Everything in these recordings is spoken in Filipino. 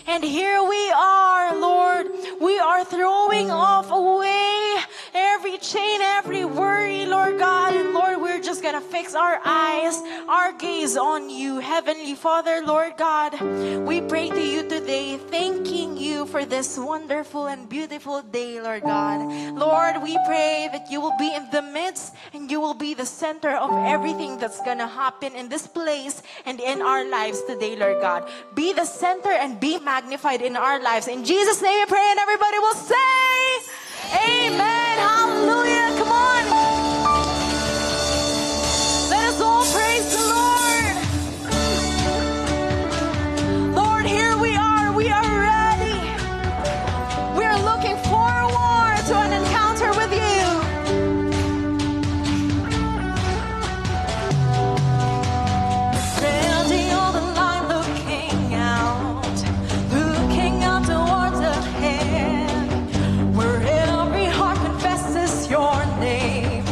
And here we are, Lord. We are throwing off away every chain, every worry, Lord God. And Lord, we're just gonna fix our eyes, our gaze on you, Heavenly Father, Lord God. We pray to you today, thanking you for this wonderful and beautiful day, Lord God. Lord, we pray that you will be in the midst and you will be the center of everything that's gonna happen in this place and in our lives today, Lord God. Be the center and be magnified in our lives. In Jesus' name we pray, and everybody will say, Amen. Hallelujah. Come on. Let us all praise the Lord. Lord, here we are. We are ready. We are looking forward to an encounter with you. Standing on the line, looking out towards ahead, where every heart confesses your name.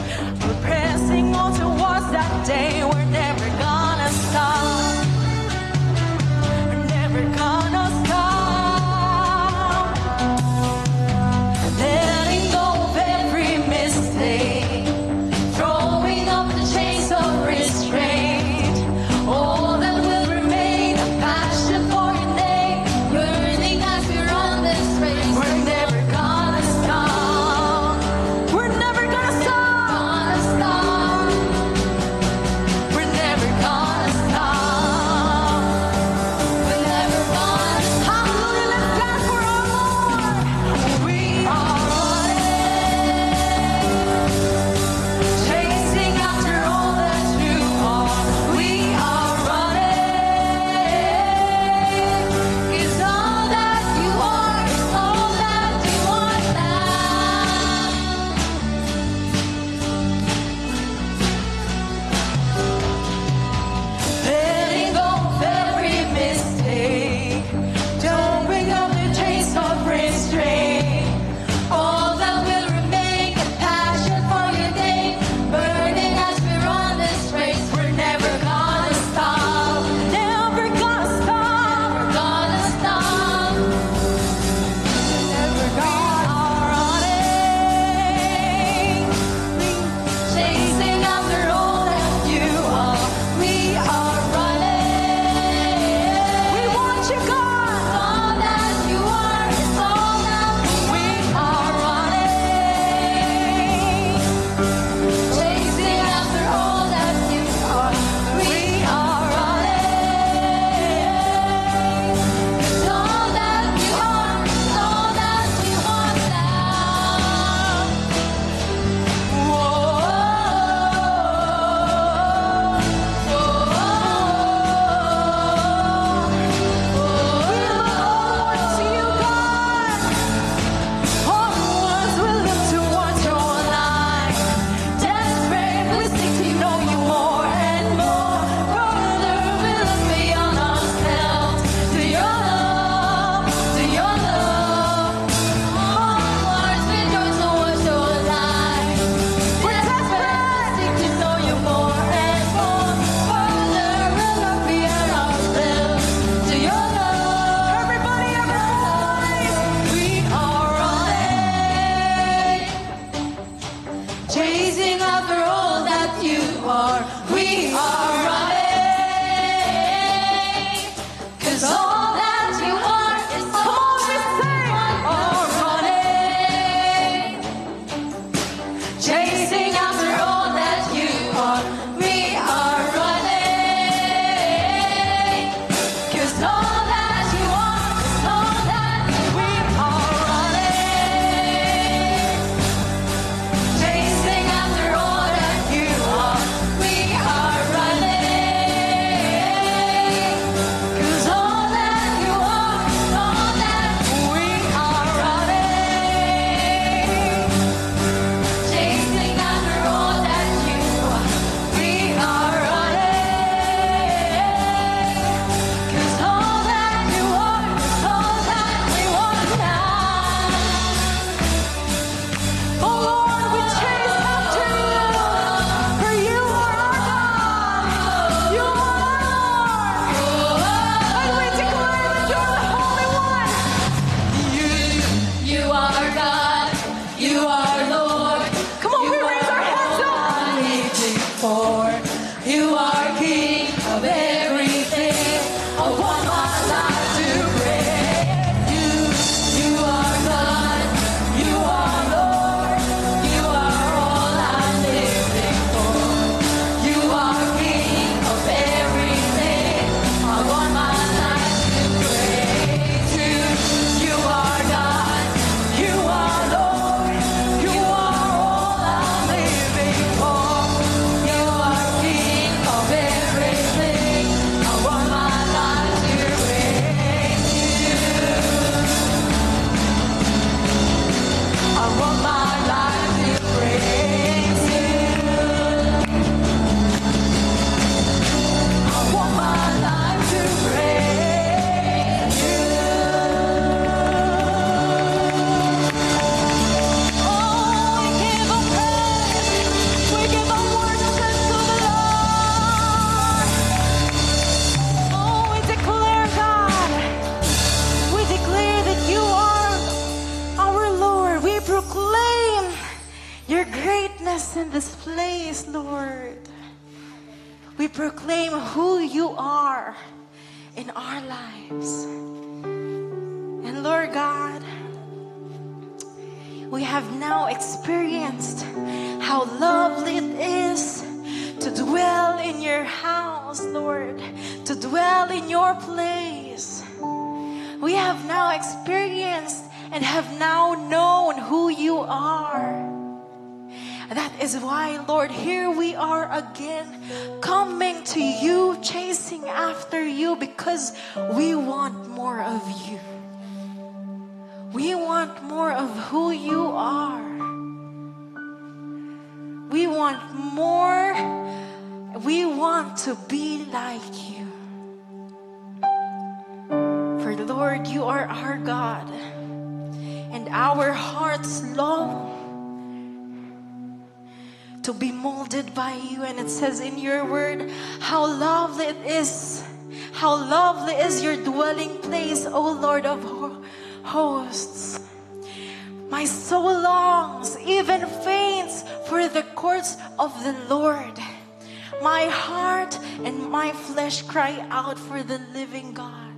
in this place, Lord. We proclaim who you are in our lives. And Lord God, we have now experienced how lovely it is to dwell in your house, Lord, to dwell in your place. We have now experienced and have now known who you are. And that is why, Lord, here we are again, coming to you, chasing after you, because we want more of you. We want more of who you are. We want more. We want to be like you. For Lord, you are our God, and our hearts long to be molded by you. And it says in your word, how lovely it is. How lovely is your dwelling place, O Lord of hosts. My soul longs, even faints, for the courts of the Lord. My heart and my flesh cry out for the living God.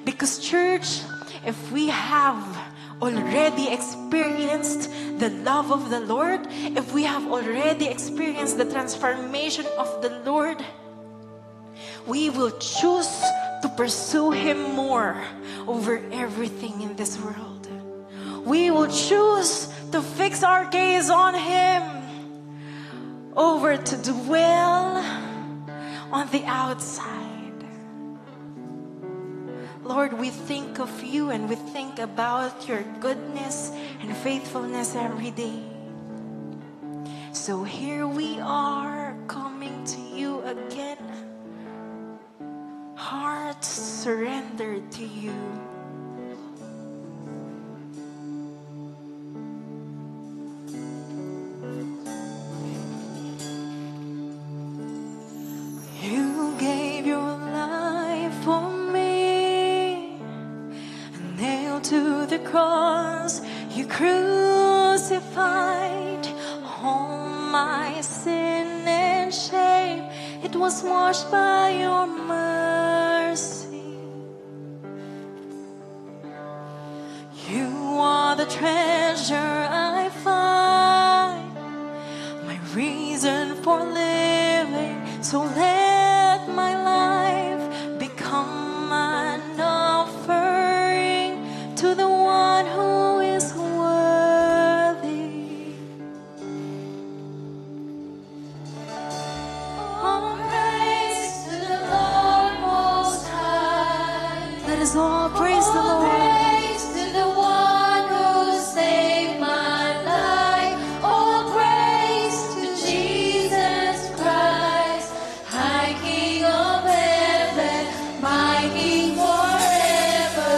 Because, church, if we have already experienced the love of the Lord, if we have already experienced the transformation of the Lord, we will choose to pursue Him more over everything in this world. We will choose to fix our gaze on Him over to dwell on the outside. Lord, we think of you and we think about your goodness and faithfulness every day. So here we are, coming to you again, hearts surrendered to you. You gave your life for me, nailed to the cross, you crucified all my sin and shame. It was washed by your mercy. You are the treasure I find, my reason for living. So let my life become an offering to the one who is worthy. All praise to the Lord Most High. Let us all praise the Lord. Praise to the one who saved my life. All praise to Jesus Christ, High King of heaven, my King forever.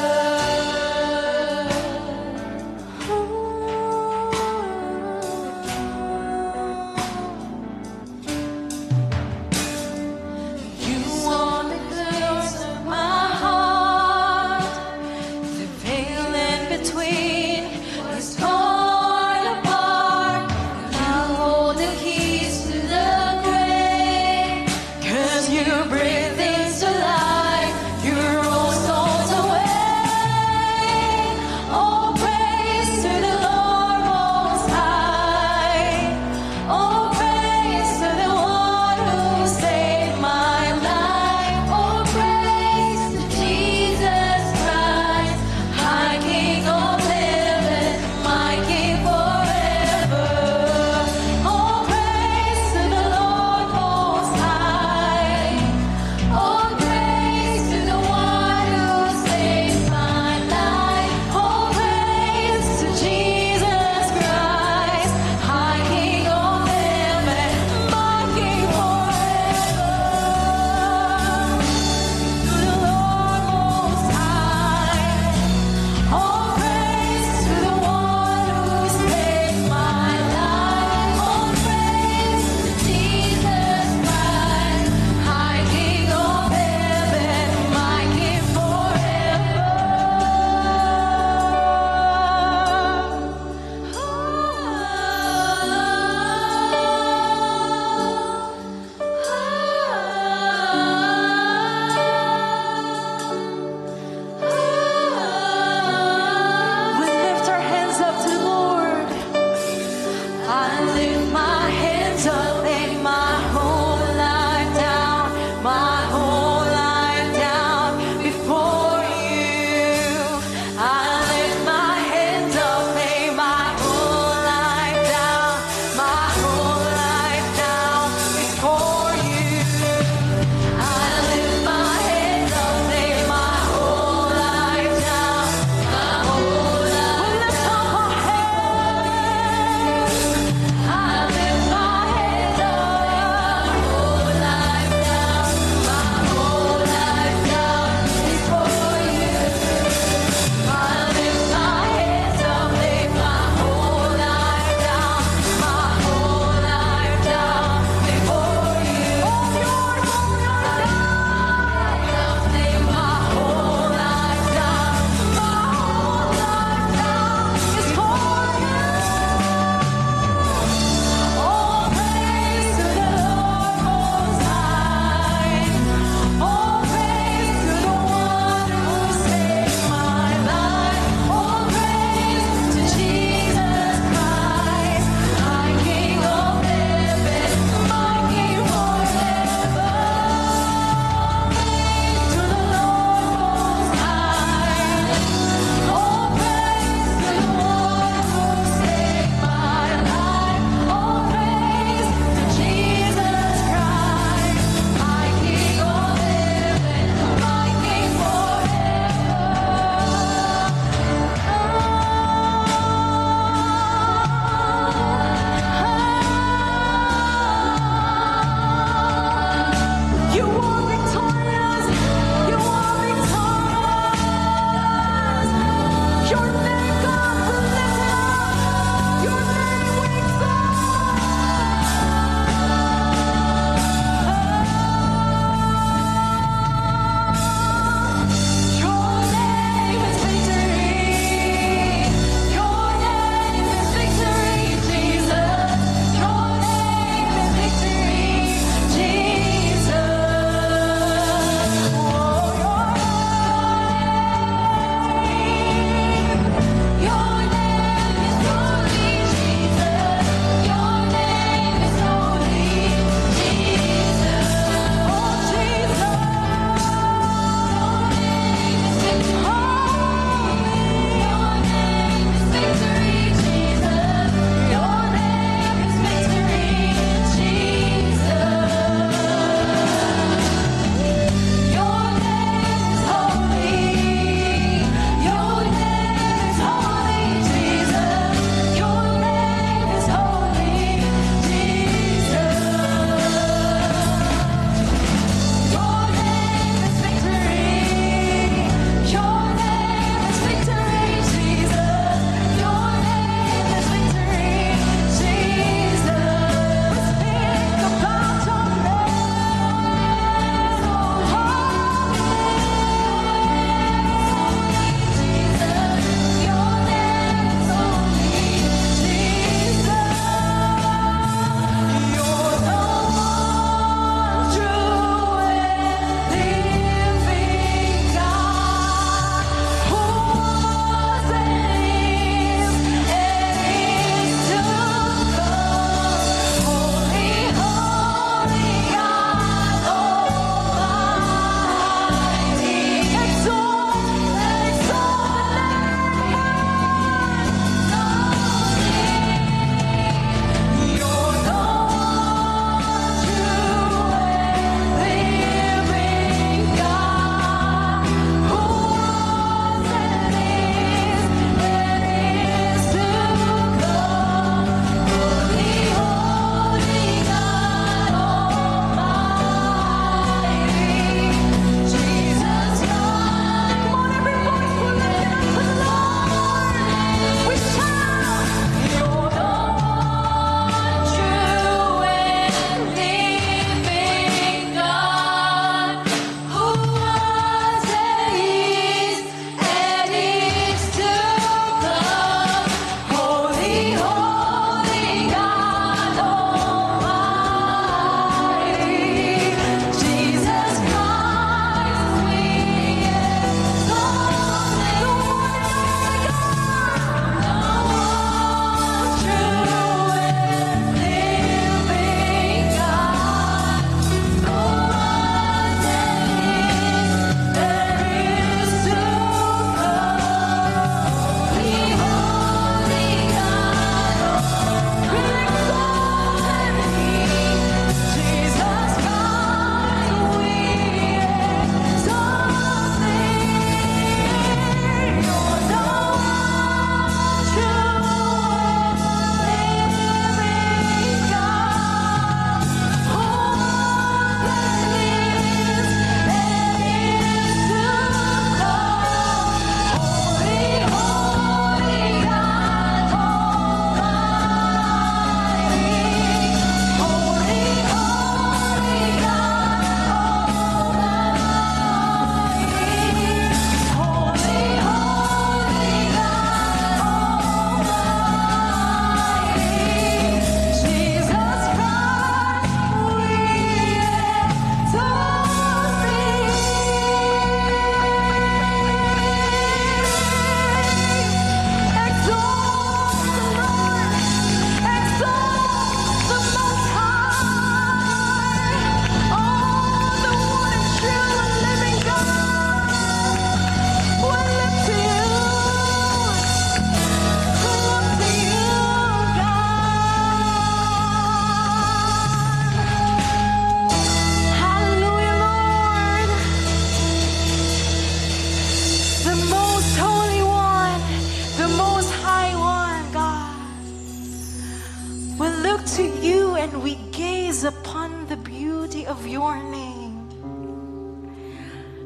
Lord, we gaze upon the beauty of your name.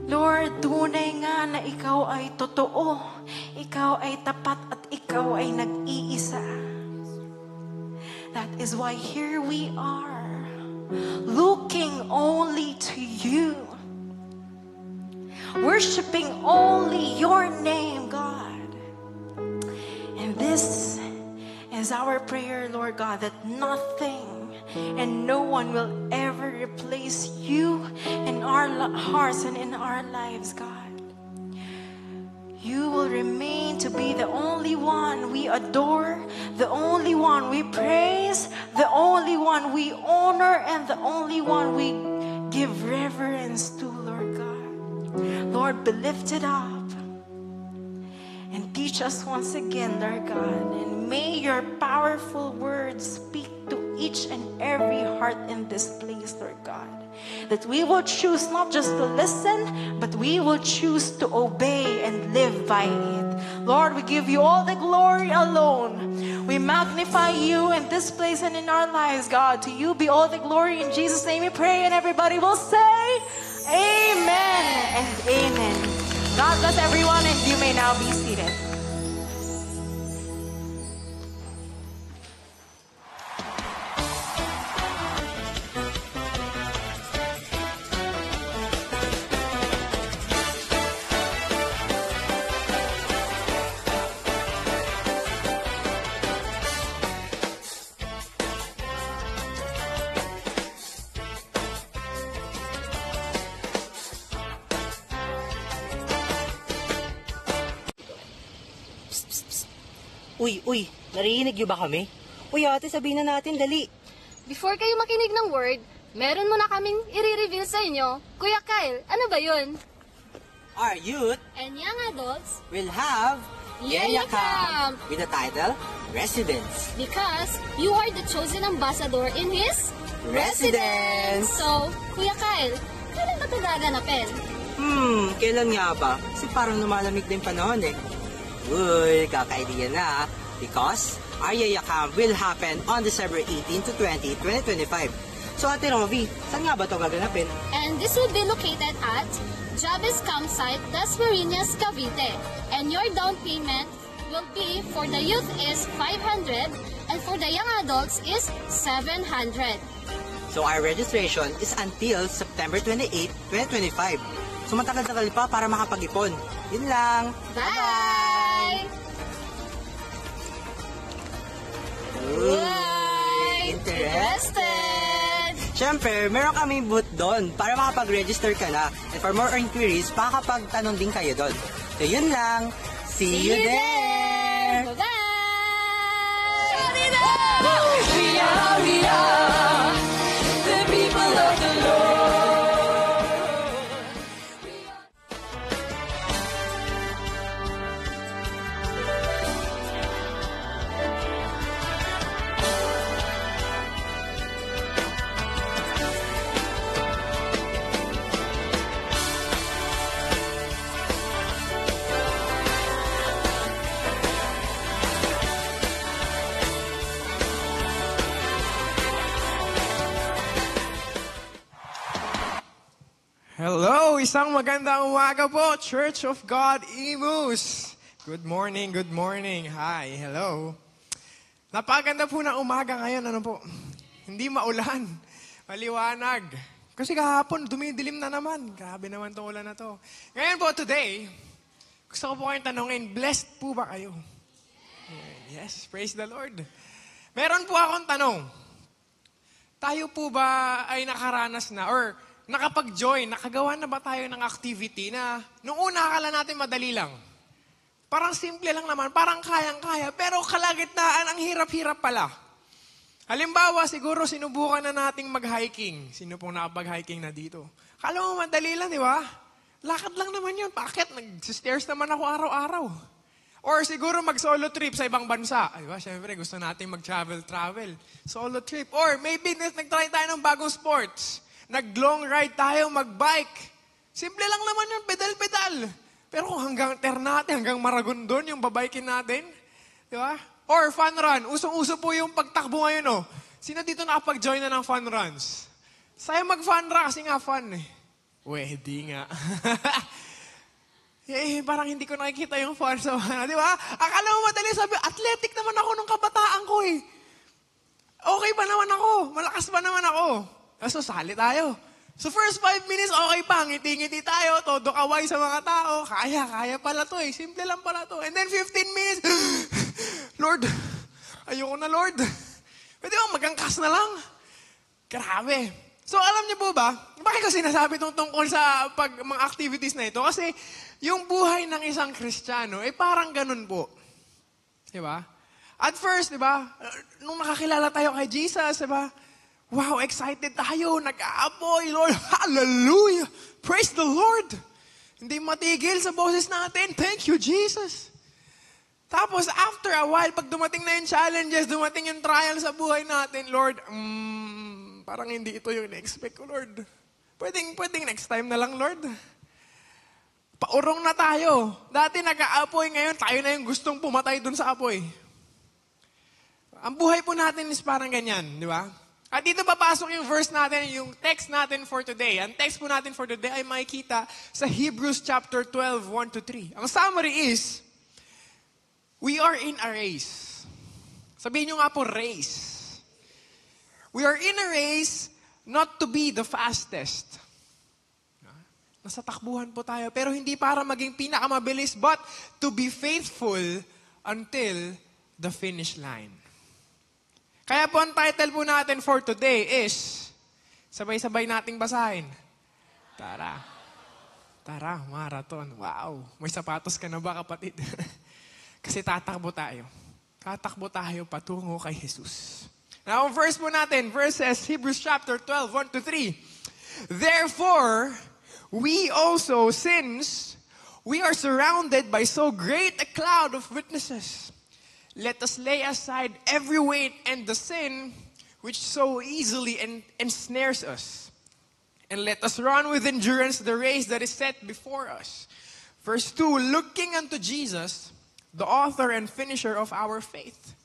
Lord, tunay nga na ikaw ay totoo, ikaw ay tapat at ikaw ay nag-iisa. That is why here we are, looking only to you, worshiping only your name, God. And this is our prayer, Lord God, that nothing and no one will ever replace you in our hearts and in our lives, God. You will remain to be the only one we adore, the only one we praise, the only one we honor, and the only one we give reverence to, Lord God. Lord, be lifted up and teach us once again, Lord God, and may your powerful words speak to each and every heart in this place, Lord God. That we will choose not just to listen, but we will choose to obey and live by it. Lord, we give you all the glory alone. We magnify you in this place and in our lives, God. To you be all the glory. In Jesus' name we pray, and everybody will say, Amen and amen. God bless everyone, and you may now be seated. Uy, narinig niyo ba kami? Uy ate, sabihin na natin, dali. Before kayo makinig ng word, meron muna kaming i-reveal sa inyo. Kuya Kyle, ano ba yun? Our youth And young adults, will have Yaya Camp with the title, Residence. because you are the chosen ambassador in His Residence! So, Kuya Kyle, kailan ba ito gaganapin? Kailan nga ba? Kasi parang lumalamig din panahon eh. Uy, kaka-idea na. Because our Yaya Camp will happen on December 18 to 20, 2025. So Ate Rovi, saan nga ba ito gaganapin? And this will be located at Jabez Campsite, Dasmariñas, Cavite. And your down payment will be, for the youth is 500 and for the young adults is 700. So our registration is until September 28, 2025. So matagal-tagal pa para makapag-ipon. Yun lang. Bye! Uy! Interested? Siyempre, meron kaming booth doon para makapag-register ka na. And for more inquiries, makakapagtanong din kayo doon. So yun lang. See you there! Bye-bye! We are the people of the Lord. Hello! Isang magandang umaga po, Church of God, Imus. Good morning, good morning. Hi, hello. Napakaganda po ng umaga ngayon, ano po? Hindi maulan, maliwanag. Kasi kahapon, dumidilim na naman. Grabe naman itong ulan na to. Ngayon po, today, gusto ko po kayong tanongin, blessed po ba kayo? Yes, praise the Lord. Meron po akong tanong. Tayo po ba ay nakaranas na, or nakapag-join, nakagawa na ba tayo ng activity na nung una akala natin madali lang? Parang simple lang naman, parang kayang-kaya, pero kalagitnaan ang hirap-hirap pala. Halimbawa, siguro sinubukan na nating mag-hiking. Sino pong nakapag-hiking na dito? Kala mo madali lang, di ba? Lakad lang naman yun. Bakit? Nag-stairs naman ako araw-araw. Or siguro mag-solo trip sa ibang bansa. Di ba? Siyempre, gusto nating mag-travel. Solo trip. Or maybe nag-try tayo ng bagong sports. Nag-long ride tayo, mag-bike. Simple lang naman yun, pedal-pedal. Pero kung hanggang Ternate, hanggang Maragondon, yung babaikin natin, di ba? Or fun run. Usong-uso po yung pagtakbo ngayon, oh. Sino dito nakapag-join na ng fun runs? Sa'yo mag-fun run kasi nga fun eh. Di nga. Parang hindi ko nakikita yung fun sa di ba? Akala mo madali sabi, athletic naman ako nung kabataan ko eh. Okay pa naman ako. Malakas pa naman ako. So, sali tayo. So, first 5 minutes, okay pa. Ngiti-ngiti tayo. Todo kaway sa mga tao. Kaya pala to eh. Simple lang pala to. And then 15 minutes, Lord, ayoko na Lord. Pwede ba magangkas na lang? Grabe. So, alam niyo po ba, bakit ko sinasabi itong tungkol sa mga activities na ito? Kasi, yung buhay ng isang Kristiyano, parang ganun po. Diba? At first, diba, nung nakakilala tayo kay Jesus, diba, wow, excited tayo, nag-aapoy, Lord, hallelujah, praise the Lord. Hindi matigil sa boses natin, thank you, Jesus. Tapos, after a while, pag dumating na yung challenges, dumating yung trial sa buhay natin, Lord, parang hindi ito yung na-expect ko, Lord. Pwedeng next time na lang, Lord. Paurong na tayo. Dati nag-aapoy, ngayon tayo na yung gustong pumatay dun sa apoy. Ang buhay po natin is parang ganyan, di ba? At dito papasok yung verse natin, yung text natin for today. Ang text po natin for today ay makikita sa Hebrews chapter 12, 1-3. Ang summary is, we are in a race. Sabihin nyo nga po, race. We are in a race not to be the fastest. Nasa takbuhan po tayo, pero hindi para maging pinakamabilis, but to be faithful until the finish line. Kaya po ang title po natin for today is, sabay-sabay nating basahin. Tara, marathon. Wow, may sapatos ka na ba kapatid? Kasi tatakbo tayo. Tatakbo tayo patungo kay Jesus. Now, ang verse po natin, verses Hebrews chapter 12, 1-3. Therefore, we also, since we are surrounded by so great a cloud of witnesses, let us lay aside every weight and the sin which so easily ensnares us. And let us run with endurance the race that is set before us. Verse 2, looking unto Jesus, the author and finisher of our faith,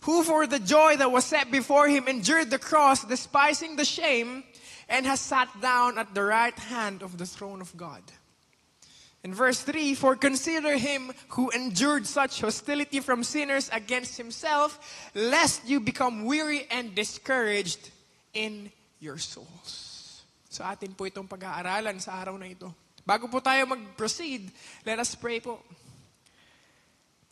who for the joy that was set before him endured the cross, despising the shame, and has sat down at the right hand of the throne of God. In verse 3, for consider him who endured such hostility from sinners against himself, lest you become weary and discouraged in your souls. Sa atin po itong pag-aaralan sa araw na ito. Bago po tayo mag-proceed, let us pray po.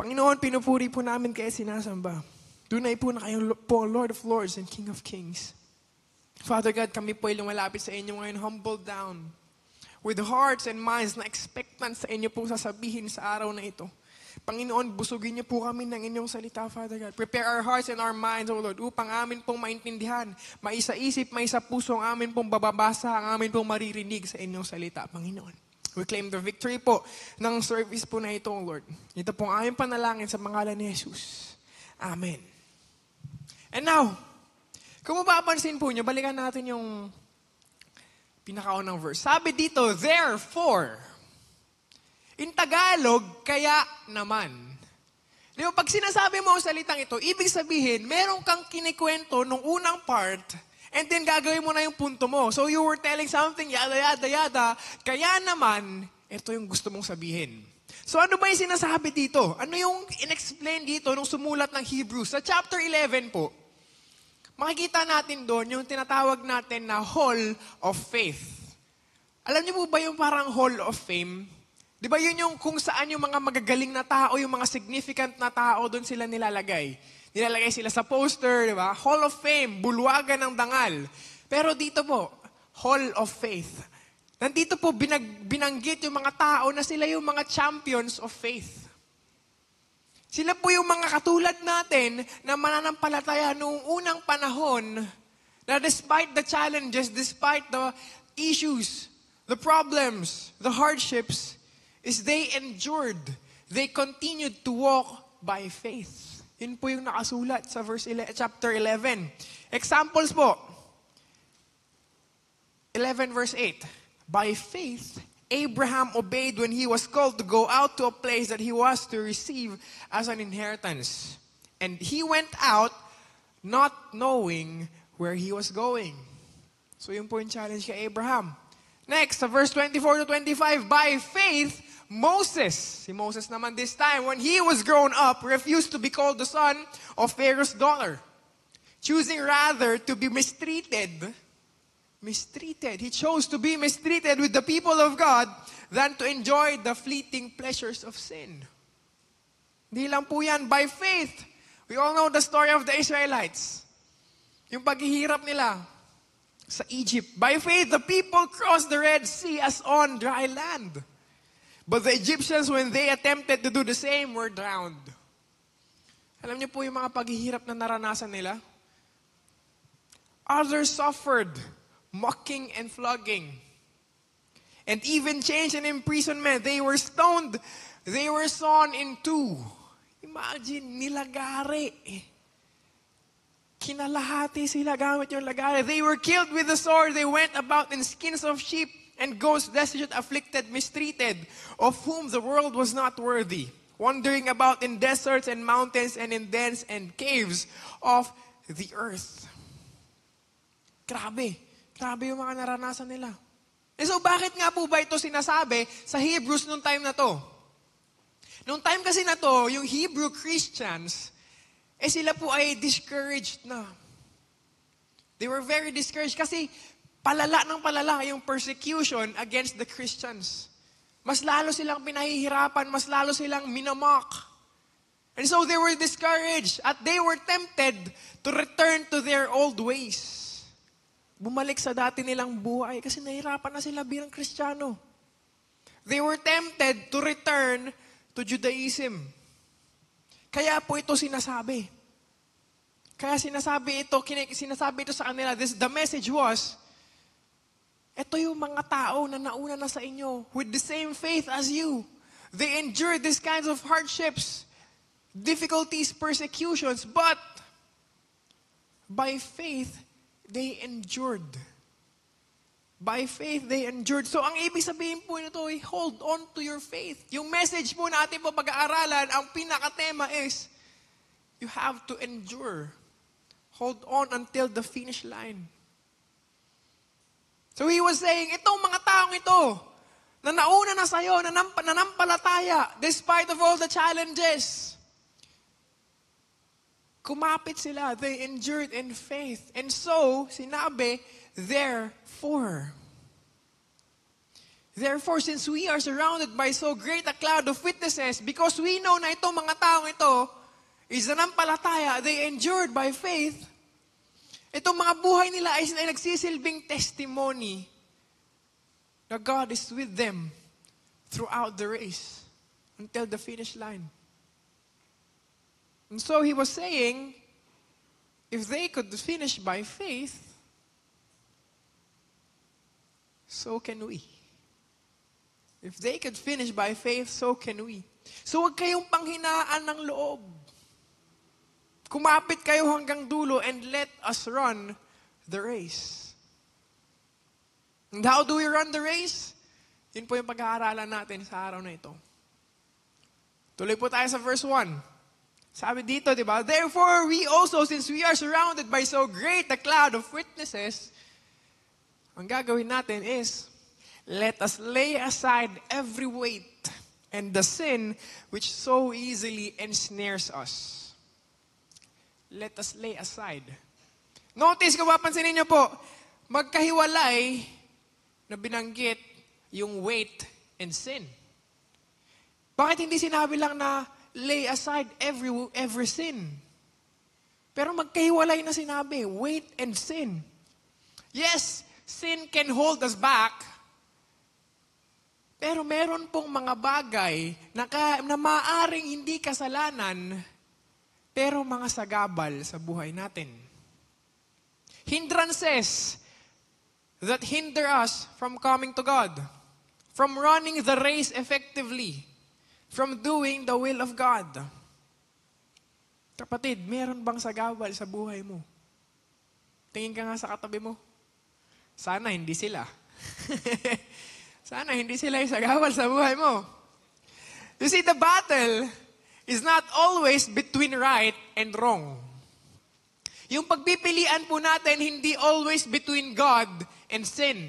Panginoon, pinupuri po namin kayo sinasamba. Tunay po na kayo po Lord of Lords and King of Kings. Father God, kami po ay lumalapit sa inyo ngayon, humble down, with hearts and minds na expectant sa inyo po sasabihin sa araw na ito. Panginoon, busugin niyo po kami ng inyong salita, Father God. Prepare our hearts and our minds, O Lord, upang amin pong maintindihan, maisa-isip, maisa-puso ang amin pong bababasa, ang amin pong maririnig sa inyong salita, Panginoon. We claim the victory po ng service po na ito, O Lord. Ito pong aming panalangin sa pangalan ni Jesus. Amen. And now, kung mapapansin po nyo, balikan natin yung pinakaunang verse. Sabi dito, therefore. In Tagalog, kaya naman. Di ba, pag sinasabi mo ang salitang ito, ibig sabihin, meron kang kinikwento nung unang part, and then gagawin mo na yung punto mo. So you were telling something, yada, yada, yada, kaya naman, ito yung gusto mong sabihin. So ano ba yung sinasabi dito? Ano yung in-explain dito nung sumulat ng Hebrews? Sa chapter 11 po, makikita natin doon yung tinatawag natin na Hall of Faith. Alam niyo po ba yung parang Hall of Fame? Di ba yun yung kung saan yung mga magagaling na tao, yung mga significant na tao, doon sila nilalagay. Nilalagay sila sa poster, di ba? Hall of Fame, bulwagan ng dangal. Pero dito po, Hall of Faith. Nandito po binanggit yung mga tao na sila yung mga champions of faith. Sila po yung mga katulad natin na mananampalataya noong unang panahon na despite the challenges, despite the issues, the problems, the hardships, is they endured. They continued to walk by faith. Yun po yung nakasulat sa chapter 11. Examples po. 11 verse 8. By faith, Abraham obeyed when he was called to go out to a place that he was to receive as an inheritance. And he went out not knowing where he was going. So yun po yung challenge kay Abraham. Next, sa verse 24 to 25, by faith, Moses, si Moses naman this time, when he was grown up, refused to be called the son of Pharaoh's daughter, choosing rather to be mistreated. He chose to be mistreated with the people of God than to enjoy the fleeting pleasures of sin. Hindi lang po yan, by faith. We all know the story of the Israelites. Yung paghihirap nila sa Egypt. By faith, the people crossed the Red Sea as on dry land. But the Egyptians, when they attempted to do the same, were drowned. Alam niyo po yung mga paghihirap na naranasan nila? Others suffered mocking and flogging. And even chains and imprisonment. They were stoned. They were sawn in two. Imagine, nilagari. Kinalahati sila gamit yung lagari. They were killed with the sword. They went about in skins of sheep and goats, destitute, afflicted, mistreated, of whom the world was not worthy, wandering about in deserts and mountains and in dens and caves of the earth. Grabe. Grabe yung mga naranasan nila. And so bakit nga po ba ito sinasabi sa Hebrews nung time na to? Nung time kasi na to, yung Hebrew Christians, sila po ay discouraged na. They were very discouraged kasi palala ng palala yung persecution against the Christians. Mas lalo silang pinahihirapan, mas lalo silang minamock. And so they were discouraged at they were tempted to return to their old ways. Bumalik sa dati nilang buhay kasi nahihirapan na sila bilang Kristiyano. They were tempted to return to Judaism. Kaya po ito sinasabi. Kaya sinasabi ito sa kanila. The message was, ito yung mga tao na nauna na sa inyo with the same faith as you. They endured these kinds of hardships, difficulties, persecutions, but by faith, they endured. By faith, they endured. So, ang ibig sabihin po nito ay hold on to your faith. Yung message po natin po pag-aaralan, ang pinakatema is, you have to endure. Hold on until the finish line. So, he was saying, itong mga taong ito, na nauna na sa'yo, nanampalataya, despite of all the challenges, kumapit sila. They endured in faith. And so, sinabi, Therefore, since we are surrounded by so great a cloud of witnesses, because we know na itong mga taong ito is nanampalataya, they endured by faith, itong mga buhay nila ay nagsisilbing testimony na God is with them throughout the race until the finish line. And so he was saying, if they could finish by faith, so can we. If they could finish by faith, so can we. So huwag kayong panghinaan ng loob. Kumapit kayo hanggang dulo and let us run the race. And how do we run the race? Yun po yung pag-aaralan natin sa araw na ito. Tuloy po tayo sa verse 1. Sabi dito, di ba? Therefore, we also, since we are surrounded by so great a cloud of witnesses, ang gagawin natin is, let us lay aside every weight and the sin which so easily ensnares us. Let us lay aside. Notice, kung papansinin niyo po, magkahiwalay na binanggit yung weight and sin. Bakit hindi sinabi lang na lay aside every sin? Pero magkahiwalay na sinabi, weight and sin. Yes, sin can hold us back, pero meron pong mga bagay na maaring hindi kasalanan, pero mga sagabal sa buhay natin. Hindrances that hinder us from coming to God, from running the race effectively, from doing the will of God. Kapatid, meron bang sagabal sa buhay mo? Tingin ka nga sa katabi mo. Sana hindi sila. Sana hindi sila yung sagabal sa buhay mo. You see, the battle is not always between right and wrong. yung pagpipilian po natin hindi always between God and sin.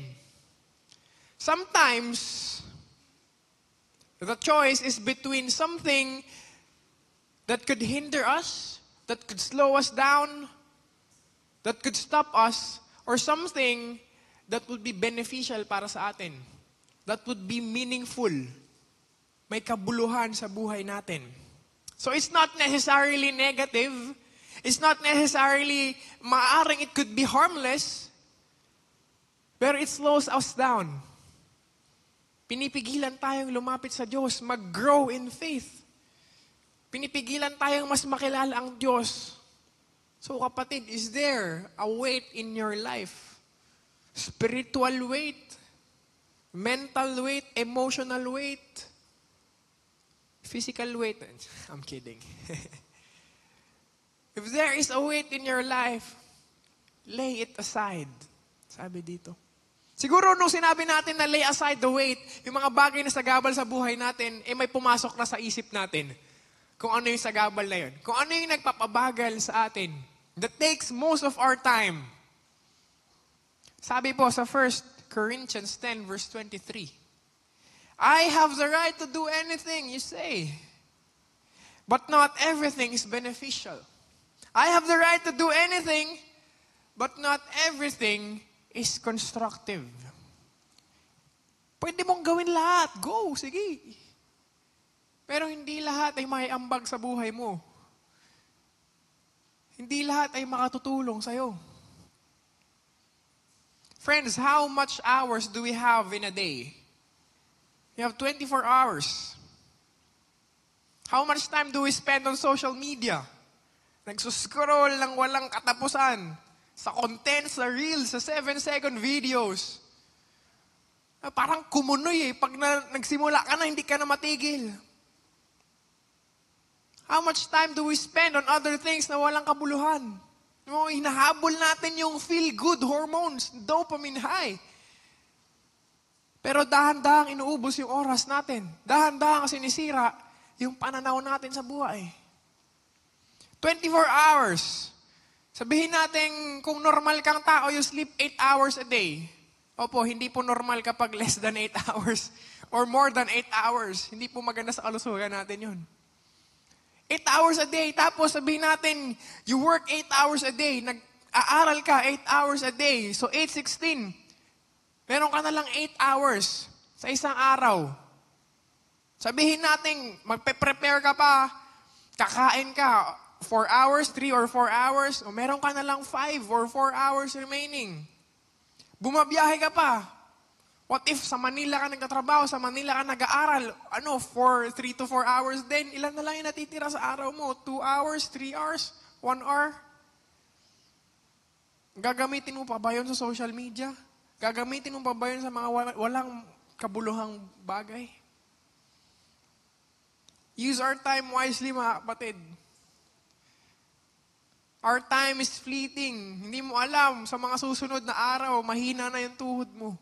Sometimes, the choice is between something that could hinder us, that could slow us down, that could stop us, or something that would be beneficial para sa atin. That would be meaningful. May kabuluhan sa buhay natin. So it's not necessarily negative. It's not necessarily, maaring it could be harmless, pero it slows us down. Pinipigilan tayong lumapit sa Diyos, mag-grow in faith. Pinipigilan tayong mas makilala ang Diyos. So kapatid, is there a weight in your life? Spiritual weight, mental weight, emotional weight, physical weight. I'm kidding. If there is a weight in your life, lay it aside. Sabi dito. Siguro nung sinabi natin na lay aside the weight, yung mga bagay na sagabal sa buhay natin, may pumasok na sa isip natin. Kung ano yung sagabal na yun. Kung ano yung nagpapabagal sa atin. That takes most of our time. Sabi po sa 1 Corinthians 10 verse 23, I have the right to do anything you say, but not everything is beneficial. I have the right to do anything, but not everything is constructive. Pwede mong gawin lahat. Go, sige. Pero hindi lahat ay may ambag sa buhay mo. Hindi lahat ay makatutulong sa'yo. Friends, how much hours do we have in a day? We have 24 hours. How much time do we spend on social media? Nagsuscroll lang walang katapusan. Sa content, sa reels, sa 7-second videos. Parang kumunoy Pag nagsimula ka na, hindi ka na matigil. How much time do we spend on other things na walang kabuluhan? Hinahabol natin yung feel-good hormones, dopamine high. Pero dahan-dahang inuubos yung oras natin. Dahan-dahang sinisira yung pananaw natin sa buhay. 24 hours. Sabihin natin, kung normal kang tao, you sleep 8 hours a day. Opo, hindi po normal kapag less than 8 hours or more than 8 hours. Hindi po maganda sa kalusugan natin yun. 8 hours a day. Tapos sabihin natin, you work 8 hours a day. Nag-aaral ka 8 hours a day. So 8-16. Meron ka na lang 8 hours sa isang araw. Sabihin natin, magpe-prepare ka pa, kakain ka 4 hours, 3 or 4 hours, o meron ka na lang 5 or 4 hours remaining. Bumabiyahe ka pa. What if sa Manila ka nagtatrabaho, sa Manila ka nag-aaral, for 3 to 4 hours din, ilan na lang yung natitira sa araw mo? 2 hours, 3 hours, 1 hour? Gagamitin mo pa ba yun sa social media? Gagamitin mo pa ba yun sa mga walang kabuluhang bagay? Use our time wisely, mga kapatid. Our time is fleeting. Hindi mo alam, sa mga susunod na araw, mahina na yung tuhod mo.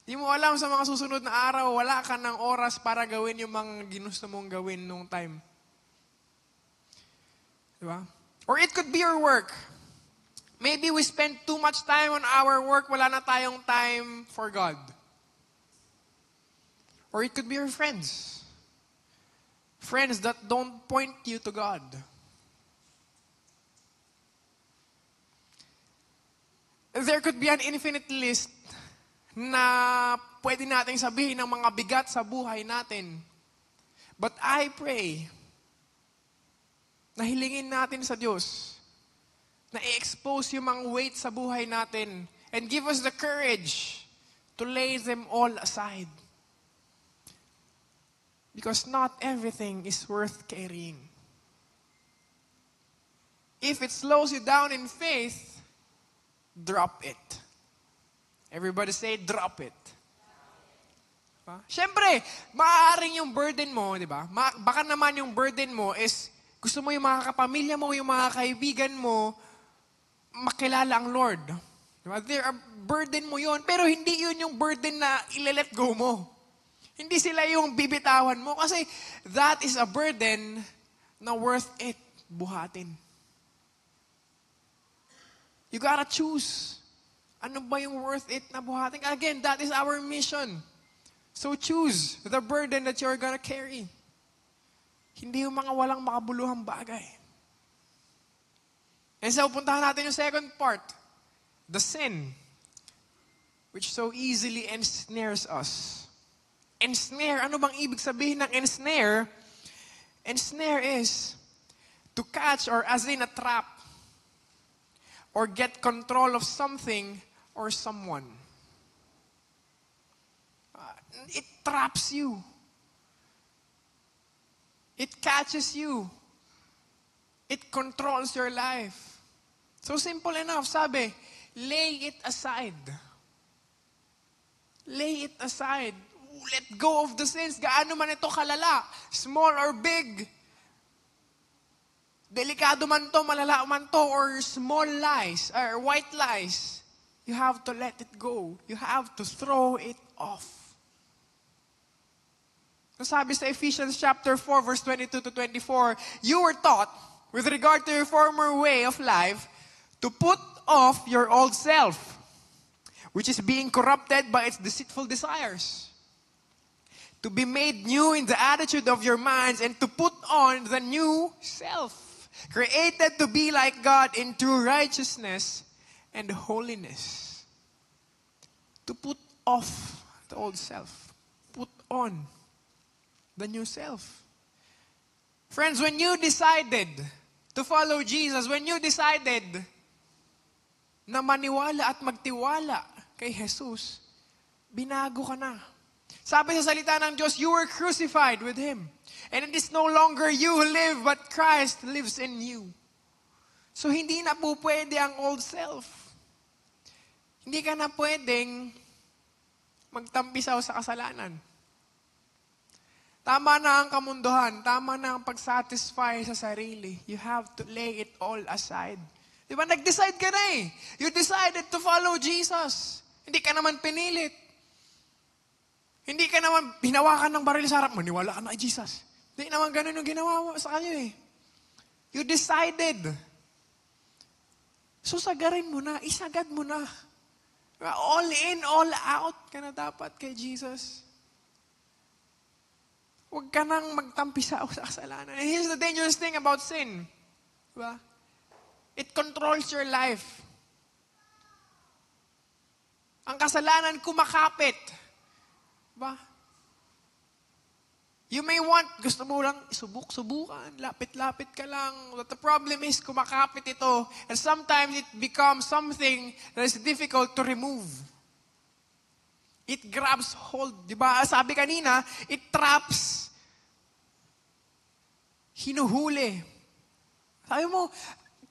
Hindi mo alam, sa mga susunod na araw, wala ka ng oras para gawin yung mga ginusto mong gawin nung time. Diba? Or it could be your work. Maybe we spend too much time on our work, wala na tayong time for God. Or it could be your friends. Friends that don't point you to God. There could be an infinite list na pwede nating sabihin ng mga bigat sa buhay natin. But I pray na hilingin natin sa Diyos na i-expose yung mga weight sa buhay natin and give us the courage to lay them all aside. Because not everything is worth carrying. If it slows you down in faith, drop it. Everybody say, drop it. Diba? Siyempre, maaaring yung burden mo, di ba? Baka naman yung burden mo is, gusto mo yung mga kapamilya mo, yung mga kaibigan mo, makilala ang Lord. Diba? Burden mo yun, pero hindi yun yung burden na ile-let go mo. Hindi sila yung bibitawan mo kasi that is a burden na worth it buhatin. You gotta choose. Ano ba yung worth it na buhatin? Again, that is our mission. So choose the burden that you're gonna carry. Hindi yung mga walang makabuluhang bagay. And so, puntahan natin yung second part. The sin, which so easily ensnares us. Ensnare, ano bang ibig sabihin ng ensnare? Ensnare is to catch or as in a trap or get control of something or someone. It traps you. It catches you. It controls your life. So simple enough, sabi, lay it aside. Lay it aside. Let go of the sins. Gaano man ito kalala, small or big. Delikado man to, malala man to, or small lies, or white lies. You have to let it go. You have to throw it off. Sabi sa Ephesians chapter 4, verse 22 to 24, you were taught, with regard to your former way of life, to put off your old self, which is being corrupted by its deceitful desires. To be made new in the attitude of your minds, and to put on the new self, created to be like God in true righteousness and holiness. To put off the old self. Put on the new self. Friends, when you decided to follow Jesus, when you decided na maniwala at magtiwala kay Jesus, binago ka na. Sabi sa salita ng Diyos, you were crucified with Him. And it is no longer you who live, but Christ lives in you. So hindi na po pwede ang old self. Hindi ka na pwedeng magtampisaw sa kasalanan. Tama na ang kamunduhan. Tama na ang pag-satisfy sa sarili. You have to lay it all aside. Di ba? Nag-decide ka na eh. You decided to follow Jesus. Hindi ka naman pinilit. Hindi ka naman hinawakan ng baril sa harap. Maniwala ka na kay Jesus. Hindi naman ganun yung ginawa sa kanya eh. You decided. So sagarin mo na. Isagad mo na. All in, all out ka na dapat kay Jesus. Huwag ka nang magtampisaw sa kasalanan. And here's the dangerous thing about sin. Diba? It controls your life. Ang kasalanan kumakapit. Diba? You may want, gusto mo lang subukan, lapit-lapit ka lang. But the problem is, kumakapit ito. And sometimes it becomes something that is difficult to remove. It grabs hold. Diba? Sabi kanina, it traps. Hinuhuli. Sabi mo,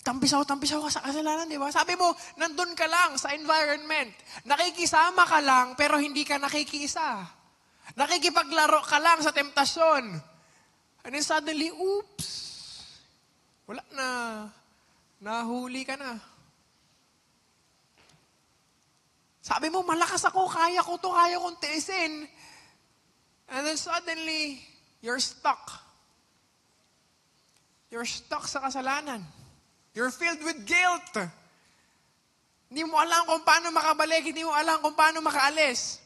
tampisaw ka sa kasalanan, di ba? Sabi mo, nandun ka lang sa environment. Nakikisama ka lang, pero hindi ka nakikisa. Nakikipaglaro ka lang sa temptasyon. And then suddenly, oops. Wala na. Nahuli ka na. Sabi mo, malakas ako, kaya ko to, kaya kong tiisin. And then suddenly, you're stuck. You're stuck sa kasalanan. You're filled with guilt. Hindi mo alam kung paano makabalik, hindi mo alam kung paano makaalis.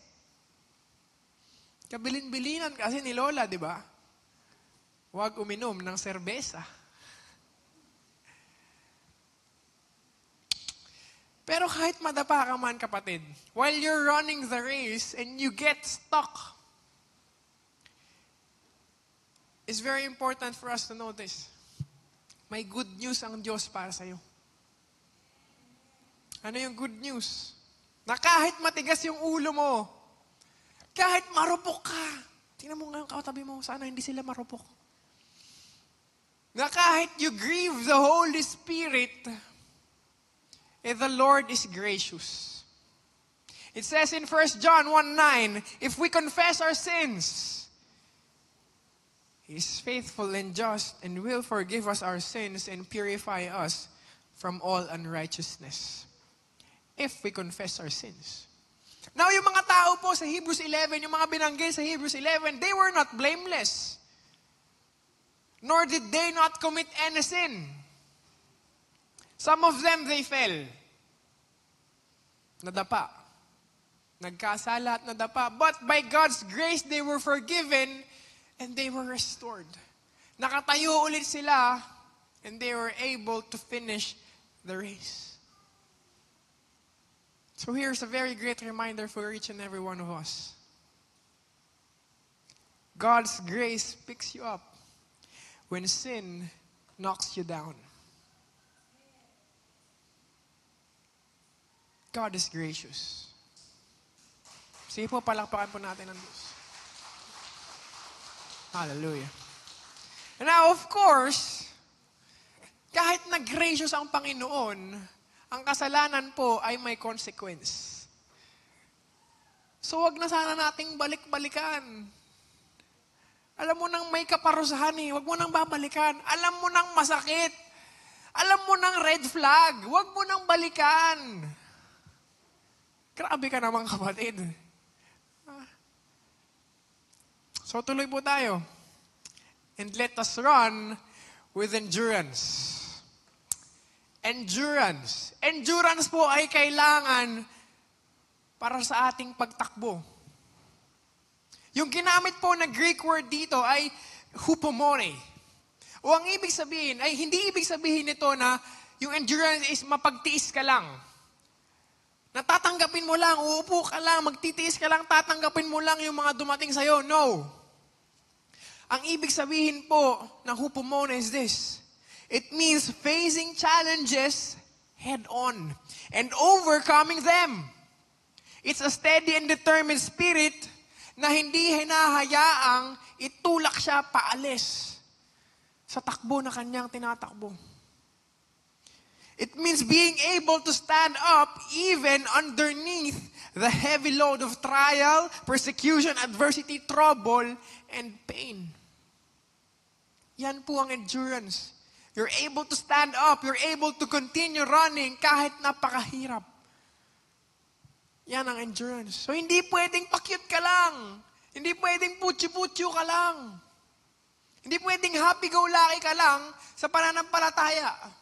Kabilin-bilinan kasi ni Lola, di ba? Huwag uminom ng serbesa. Pero kahit madapa ka man, kapatid, while you're running the race and you get stuck, it's very important for us to know this. May good news ang Diyos para sa'yo. Ano yung good news? Na kahit matigas yung ulo mo, kahit marupok ka, tingnan mo nga yung katabi mo, sana hindi sila marupok. Na kahit you grieve the Holy Spirit, the Lord is gracious. It says in 1 John 1:9, if we confess our sins, He is faithful and just and will forgive us our sins and purify us from all unrighteousness. If we confess our sins. Now, yung mga tao po sa Hebrews 11, yung mga binanggit sa Hebrews 11, they were not blameless. Nor did they not commit any sin. Some of them, they fell. nadapa. Nagkasala at nadapa. But by God's grace, they were forgiven and they were restored. Nakatayo ulit sila and they were able to finish the race. So here's a very great reminder for each and every one of us. God's grace picks you up when sin knocks you down. God is gracious. Sige po, palakpakan po natin ang Diyos. Hallelujah. And now, of course, kahit nag-gracious ang Panginoon, ang kasalanan po ay may consequence. So, wag na sana nating balik-balikan. Alam mo nang may kaparusahan eh, wag mo nang babalikan. Alam mo nang masakit. Alam mo nang red flag, wag mo nang balikan. Grabe ka naman, kapatid. So tuloy po tayo. And let us run with endurance. Endurance. Endurance po ay kailangan para sa ating pagtakbo. Yung ginamit po na Greek word dito ay hupomone. O ang ibig sabihin, ay hindi ibig sabihin nito na yung endurance is mapagtiis ka lang. Natatanggapin mo lang, uupo ka lang, magtitiis ka lang, tatanggapin mo lang yung mga dumating sa'yo. No. Ang ibig sabihin po ng hupomone is this. It means facing challenges head on and overcoming them. It's a steady and determined spirit na hindi hinahayaang itulak siya paalis sa takbo na kanyang tinatakbo. It means being able to stand up even underneath the heavy load of trial, persecution, adversity, trouble, and pain. Yan po ang endurance. You're able to stand up. You're able to continue running kahit napakahirap. Yan ang endurance. So hindi pwedeng pakyut ka lang. Hindi pwedeng putyo-putyo ka lang. Hindi pwedeng happy-go-lucky ka lang sa pananampalataya.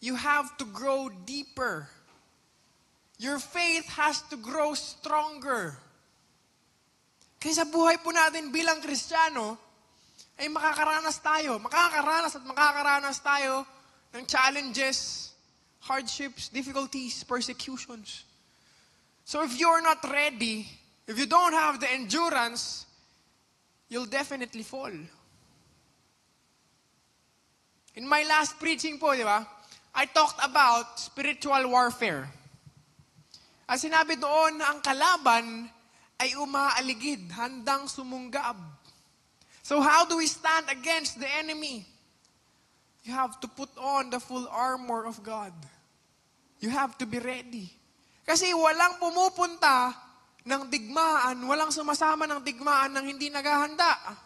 You have to grow deeper. Your faith has to grow stronger. Kasi sa buhay po natin bilang Kristiyano, ay makakaranas tayo ng challenges, hardships, difficulties, persecutions. So if you're not ready, if you don't have the endurance, you'll definitely fall. In my last preaching po, di ba? I talked about spiritual warfare. At sinabi doon na ang kalaban ay umaaligid, handang sumunggab. So how do we stand against the enemy? You have to put on the full armor of God. You have to be ready. Kasi walang pumupunta ng digmaan, walang sumasama ng digmaan ng hindi naghahanda.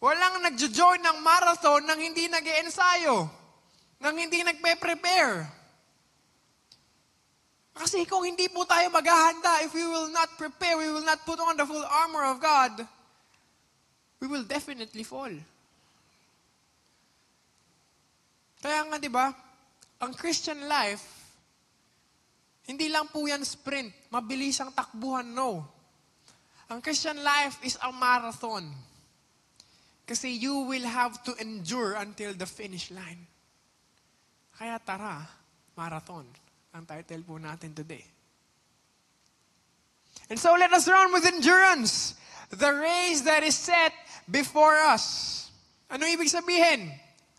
Walang nagjo-join ng marathon ng hindi nag-eensayo. Nang hindi nagpe-prepare. Kasi kung hindi po tayo maghahanda, if we will not prepare, we will not put on the full armor of God, we will definitely fall. Kaya nga, di ba, ang Christian life, hindi lang po yan sprint, mabilis ang takbuhan, no. Ang Christian life is a marathon. Kasi you will have to endure until the finish line. Kaya tara, marathon, ang title po natin today. And so let us run with endurance, the race that is set before us. Ano ibig sabihin?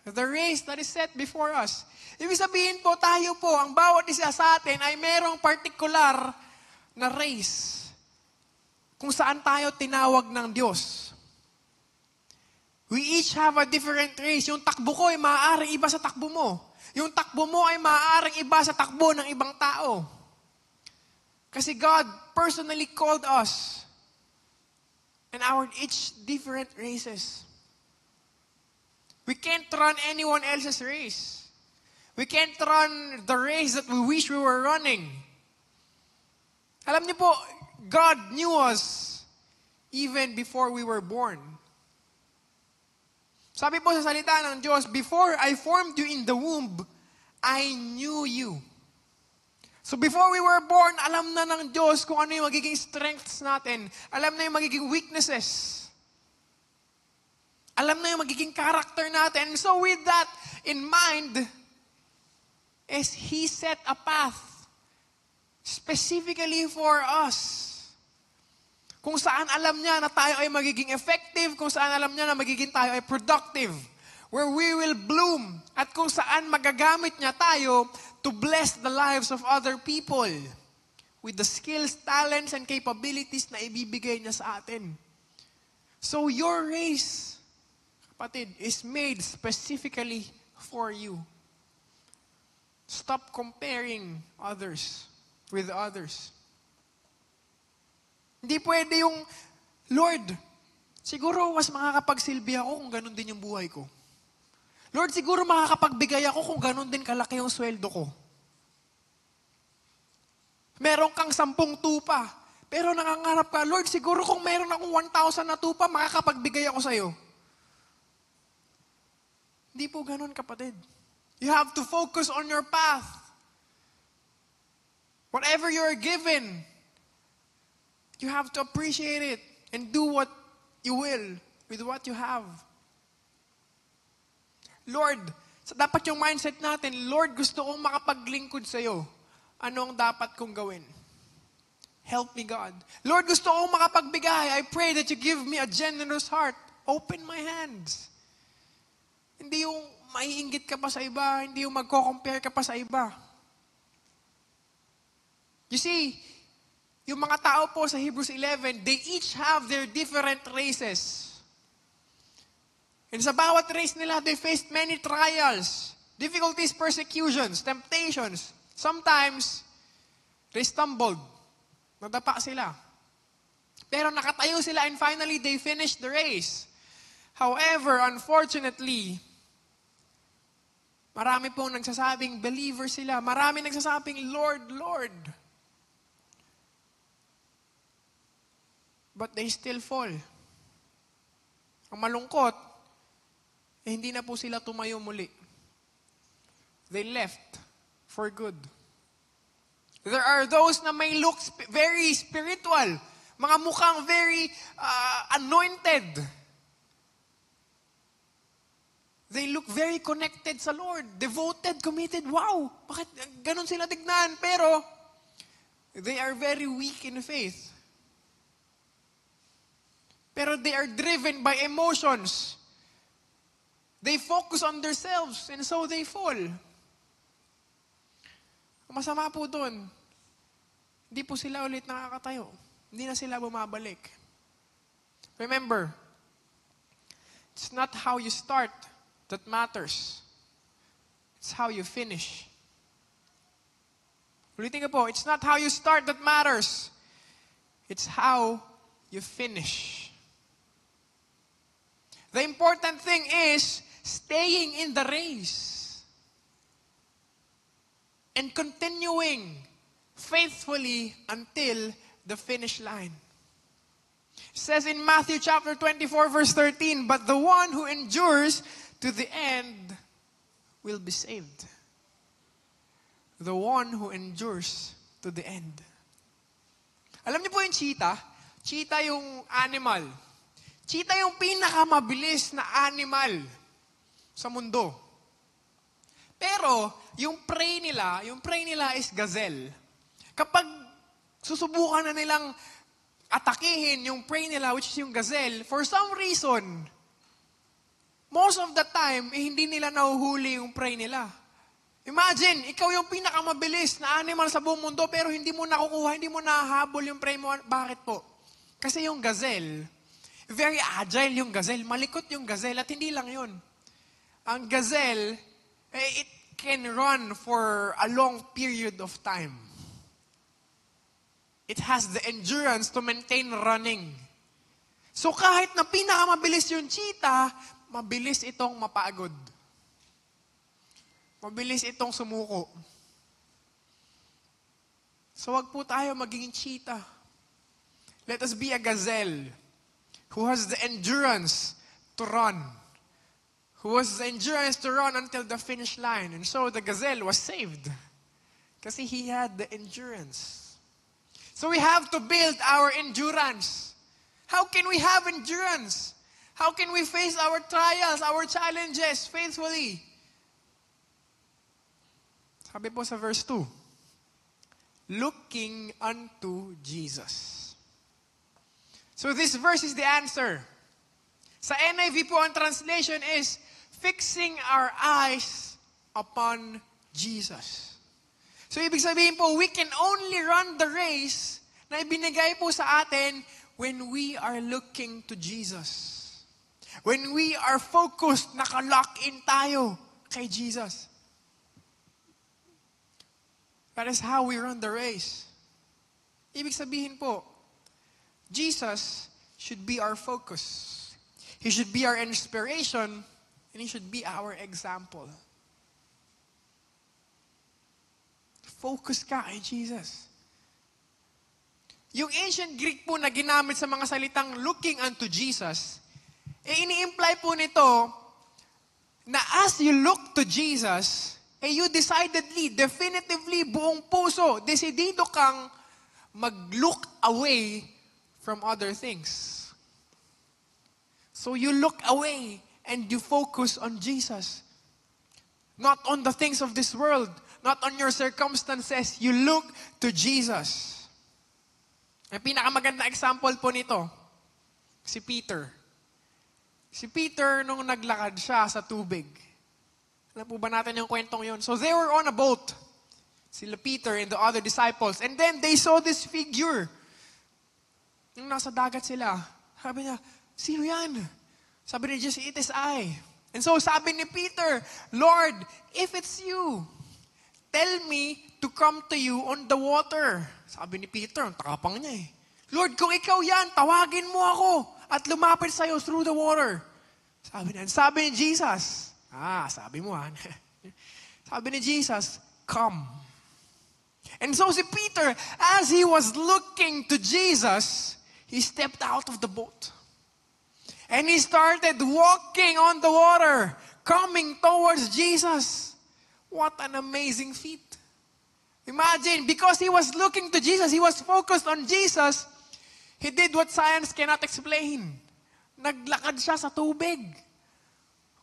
The race that is set before us. Ibig sabihin po, tayo po, ang bawat isa sa atin ay merong particular na race kung saan tayo tinawag ng Diyos. We each have a different race. Yung takbo ko ay maaaring iba sa takbo mo. Yung takbo mo ay maaaring iba sa takbo ng ibang tao. Kasi God personally called us and our each different races. We can't run anyone else's race. We can't run the race that we wish we were running. Alam niyo po, God knew us even before we were born. Sabi po sa salita ng Diyos, before I formed you in the womb, I knew you. So before we were born, alam na ng Diyos kung ano yung magiging strengths natin. Alam na yung magiging weaknesses. Alam na yung magiging character natin. So with that in mind, is He set a path specifically for us. Kung saan alam niya na tayo ay magiging effective, kung saan alam niya na magiging tayo ay productive, where we will bloom, at kung saan magagamit niya tayo to bless the lives of other people with the skills, talents, and capabilities na ibibigay niya sa atin. So your race, kapatid, is made specifically for you. Stop comparing others with others. Hindi pwede yung, Lord, siguro mas makakapagsilbi ako kung ganun din yung buhay ko. Lord, siguro makakapagbigay ako kung ganun din kalaki yung sweldo ko. Meron kang 10 tupa, pero nangangarap ka, Lord, siguro kung meron akong 1,000 na tupa, makakapagbigay ako sa'yo. Hindi po ganun, kapatid. You have to focus on your path. Whatever you're given, you have to appreciate it and do what you will with what you have. Lord, dapat yung mindset natin, Lord, gusto kong makapaglingkod sa'yo. Ano ang dapat kong gawin? Help me, God. Lord, gusto kong makapagbigay. I pray that you give me a generous heart. Open my hands. Hindi yung maiinggit ka pa sa iba, hindi yung magko-compare ka pa sa iba. You see, yung mga tao po sa Hebrews 11, they each have their different races. And sa bawat race nila, they faced many trials, difficulties, persecutions, temptations. Sometimes, they stumbled. Nadapa sila. Pero nakatayo sila and finally, they finished the race. However, unfortunately, marami pong nagsasabing believer sila. Marami nagsasabing, Lord, Lord. But they still fall. Ang malungkot, hindi na po sila tumayo muli. They left for good. There are those na may look very spiritual. Mga mukhang very anointed. They look very connected sa Lord. Devoted, committed. Wow! Bakit ganun sila tignan? Pero, they are very weak in faith. Pero they are driven by emotions. They focus on themselves and so they fall. Masama po doon. Hindi po sila ulit nakakatayo. Hindi na sila bumabalik. Remember, it's not how you start that matters. It's how you finish. Ulitin ko po, it's not how you start that matters. It's how you finish. The important thing is staying in the race and continuing faithfully until the finish line. It says in Matthew chapter 24 verse 13, but the one who endures to the end will be saved. The one who endures to the end. Alam niyo po yung cheetah? Cheetah yung animal. Cheetah yung pinakamabilis na animal sa mundo. Pero, yung prey nila is gazelle. Kapag susubukan na nilang atakihin yung prey nila, which is yung gazelle, for some reason, most of the time, hindi nila nahuhuli yung prey nila. Imagine, ikaw yung pinakamabilis na animal sa buong mundo, pero hindi mo nakukuha, hindi mo nahahabol yung prey mo. Bakit po? Kasi yung gazelle, very agile yung gazelle. Malikot yung gazelle. At hindi lang yun. Ang gazelle, it can run for a long period of time. It has the endurance to maintain running. So kahit na pinakamabilis yung cheetah, mabilis itong mapagod. Mabilis itong sumuko. So wag po tayo maging cheetah. Let us be a gazelle who has the endurance to run. Who has the endurance to run until the finish line. And so the gazelle was saved. Kasi he had the endurance. So we have to build our endurance. How can we have endurance? How can we face our trials, our challenges faithfully? Sabi po sa verse 2, looking unto Jesus. So this verse is the answer. Sa NIV po ang translation is, fixing our eyes upon Jesus. So ibig sabihin po, we can only run the race na ibinigay po sa atin when we are looking to Jesus. When we are focused, naka-lock in tayo kay Jesus. That is how we run the race. Ibig sabihin po, Jesus should be our focus. He should be our inspiration, and He should be our example. Focus ka kay Jesus. Yung ancient Greek po na ginamit sa mga salitang looking unto Jesus, ini-imply po nito na as you look to Jesus, you decidedly, definitively, buong puso, desidido kang mag-look away from other things. So you look away and you focus on Jesus. Not on the things of this world, not on your circumstances. You look to Jesus. Ang pinakamaganda example po nito, si Peter. Si Peter, nung naglakad siya sa tubig. Alam po ba natin yung kwentong yun? So they were on a boat. Sila Peter and the other disciples. And then they saw this figure. Nung nasa dagat sila, sabi niya, sino yan? Sabi ni Jesus, it is I. And so sabi ni Peter, Lord, if it's you, tell me to come to you on the water. Sabi ni Peter, ang takapang niya eh. Lord, kung ikaw yan, tawagin mo ako at lumapit sa'yo through the water. Sabi ni Jesus, sabi mo sabi ni Jesus, come. And so si Peter, as he was looking to Jesus, he stepped out of the boat. And he started walking on the water, coming towards Jesus. What an amazing feat. Imagine, because he was looking to Jesus, he was focused on Jesus, he did what science cannot explain. Naglakad siya sa tubig.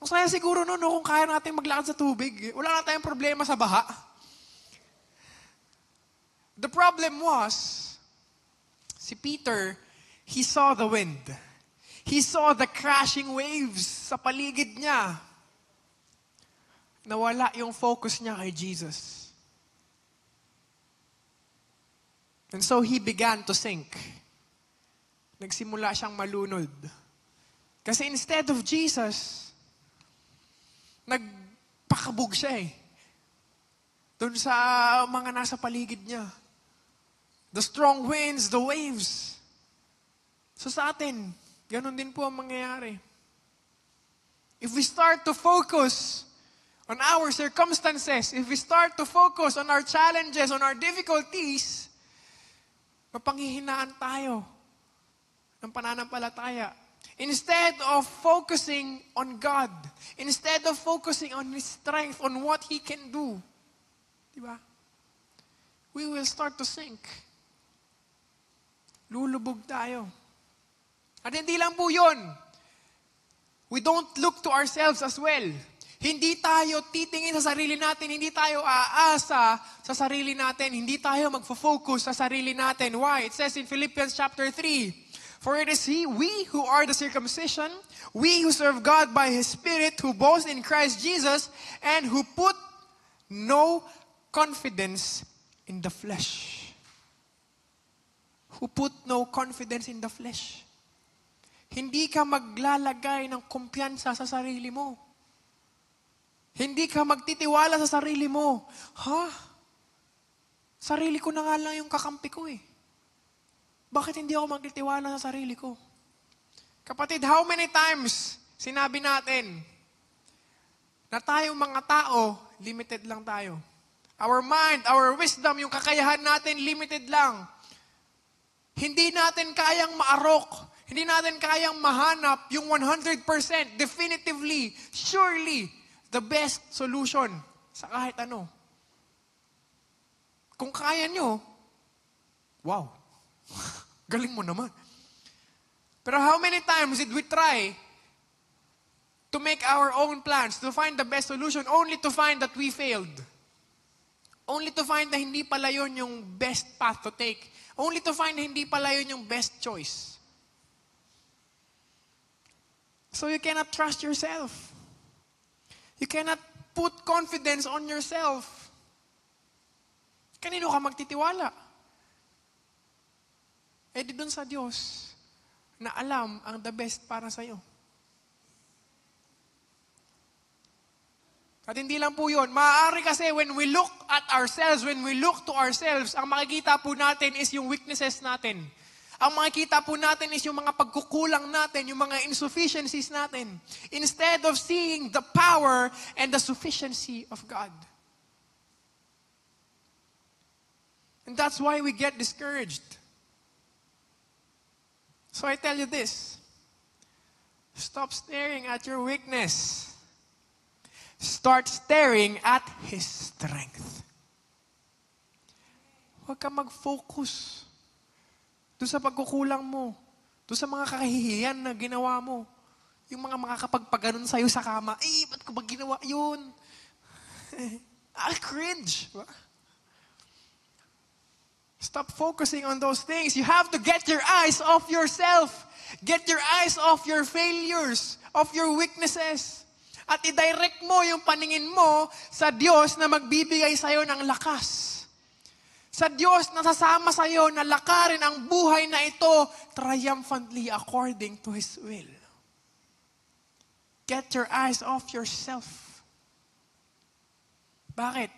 Kung saya siguro noon, kung kaya natin maglakad sa tubig, wala na tayong problema sa baha. The problem was, si Peter, he saw the wind. He saw the crashing waves sa paligid niya. Nawala yung focus niya kay Jesus. And so he began to sink. Nagsimula siyang malunod. Kasi instead of Jesus, nagpakabog siya doon sa mga nasa paligid niya. The strong winds, the waves. So sa atin, ganon din po ang mangyayari. If we start to focus on our circumstances, if we start to focus on our challenges, on our difficulties, mapanghihinaan tayo ng pananampalataya. Instead of focusing on God, instead of focusing on His strength, on what He can do, diba? We will start to sink. Lulubog tayo. At hindi lang po yun. We don't look to ourselves as well. Hindi tayo titingin sa sarili natin, hindi tayo aasa sa sarili natin, hindi tayo magfo-focus sa sarili natin. Why? It says in Philippians chapter 3, for it is we who are the circumcision, we who serve God by His Spirit, who boast in Christ Jesus, and who put no confidence in the flesh. Who put no confidence in the flesh. Hindi ka maglalagay ng kumpiyansa sa sarili mo. Hindi ka magtitiwala sa sarili mo. Sarili ko na nga lang yung kakampi ko eh. Bakit hindi ako magtitiwala sa sarili ko? Kapatid, how many times sinabi natin na tayong mga tao, limited lang tayo. Our mind, our wisdom, yung kakayahan natin, limited lang. Hindi natin kayang maarok. Hindi natin kayang mahanap yung 100%, definitively, surely, the best solution sa kahit ano. Kung kaya nyo, wow, galing mo naman. Pero how many times did we try to make our own plans, to find the best solution, only to find that we failed? Only to find na hindi pala yun yung best path to take. Only to find na hindi pala yun yung best choice. So you cannot trust yourself. You cannot put confidence on yourself. Kanino ka magtitiwala? Eh di dun sa Diyos na alam ang the best para sa'yo. At hindi lang po yun. Maaari kasi when we look at ourselves, when we look to ourselves, ang makikita po natin is yung weaknesses natin. Ang makikita po natin is yung mga pagkukulang natin, yung mga insufficiencies natin. Instead of seeing the power and the sufficiency of God. And that's why we get discouraged. So I tell you this. Stop staring at your weakness. Start staring at His strength. Huwag ka mag-focus doon sa pagkukulang mo, doon sa mga kakahihiyan na ginawa mo. Yung mga makakapagpaganon sa'yo sa kama, ba't ko ba ginawa yun? I'll cringe. Stop focusing on those things. You have to get your eyes off yourself. Get your eyes off your failures, off your weaknesses. At i-direct mo yung paningin mo sa Diyos na magbibigay sa'yo ng lakas. Sa Diyos na sasama sa'yo na lakarin ang buhay na ito triumphantly according to His will. Get your eyes off yourself. Bakit?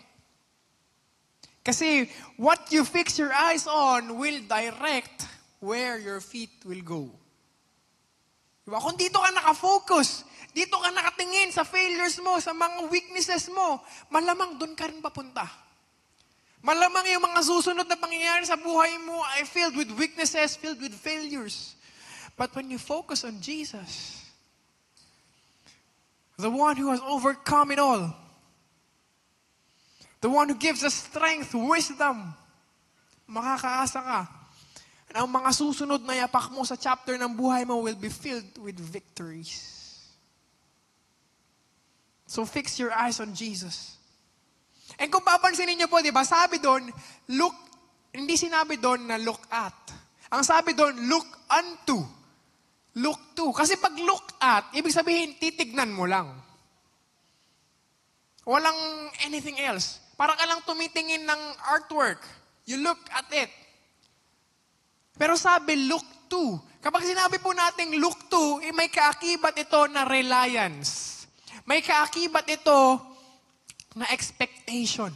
Kasi what you fix your eyes on will direct where your feet will go. Diba? Kung dito ka nakafocus, dito ka nakatingin sa failures mo, sa mga weaknesses mo, malamang doon ka rin papunta. Malamang yung mga susunod na pangyayari sa buhay mo ay filled with weaknesses, filled with failures. But when you focus on Jesus, the one who has overcome it all, the one who gives us strength, wisdom, makakaasa ka. And ang mga susunod na yapak mo sa chapter ng buhay mo will be filled with victories. So fix your eyes on Jesus. And kung papansinin niyo po, di ba, sabi doon, look, hindi sinabi doon na look at. Ang sabi doon, look unto. Look to. Kasi pag look at, ibig sabihin, titignan mo lang. Walang anything else. Para ka lang tumitingin ng artwork. You look at it. Pero sabi, look to. Kapag sinabi po natin look to, may kaakibat ito na reliance. May kaakibat ito na expectation.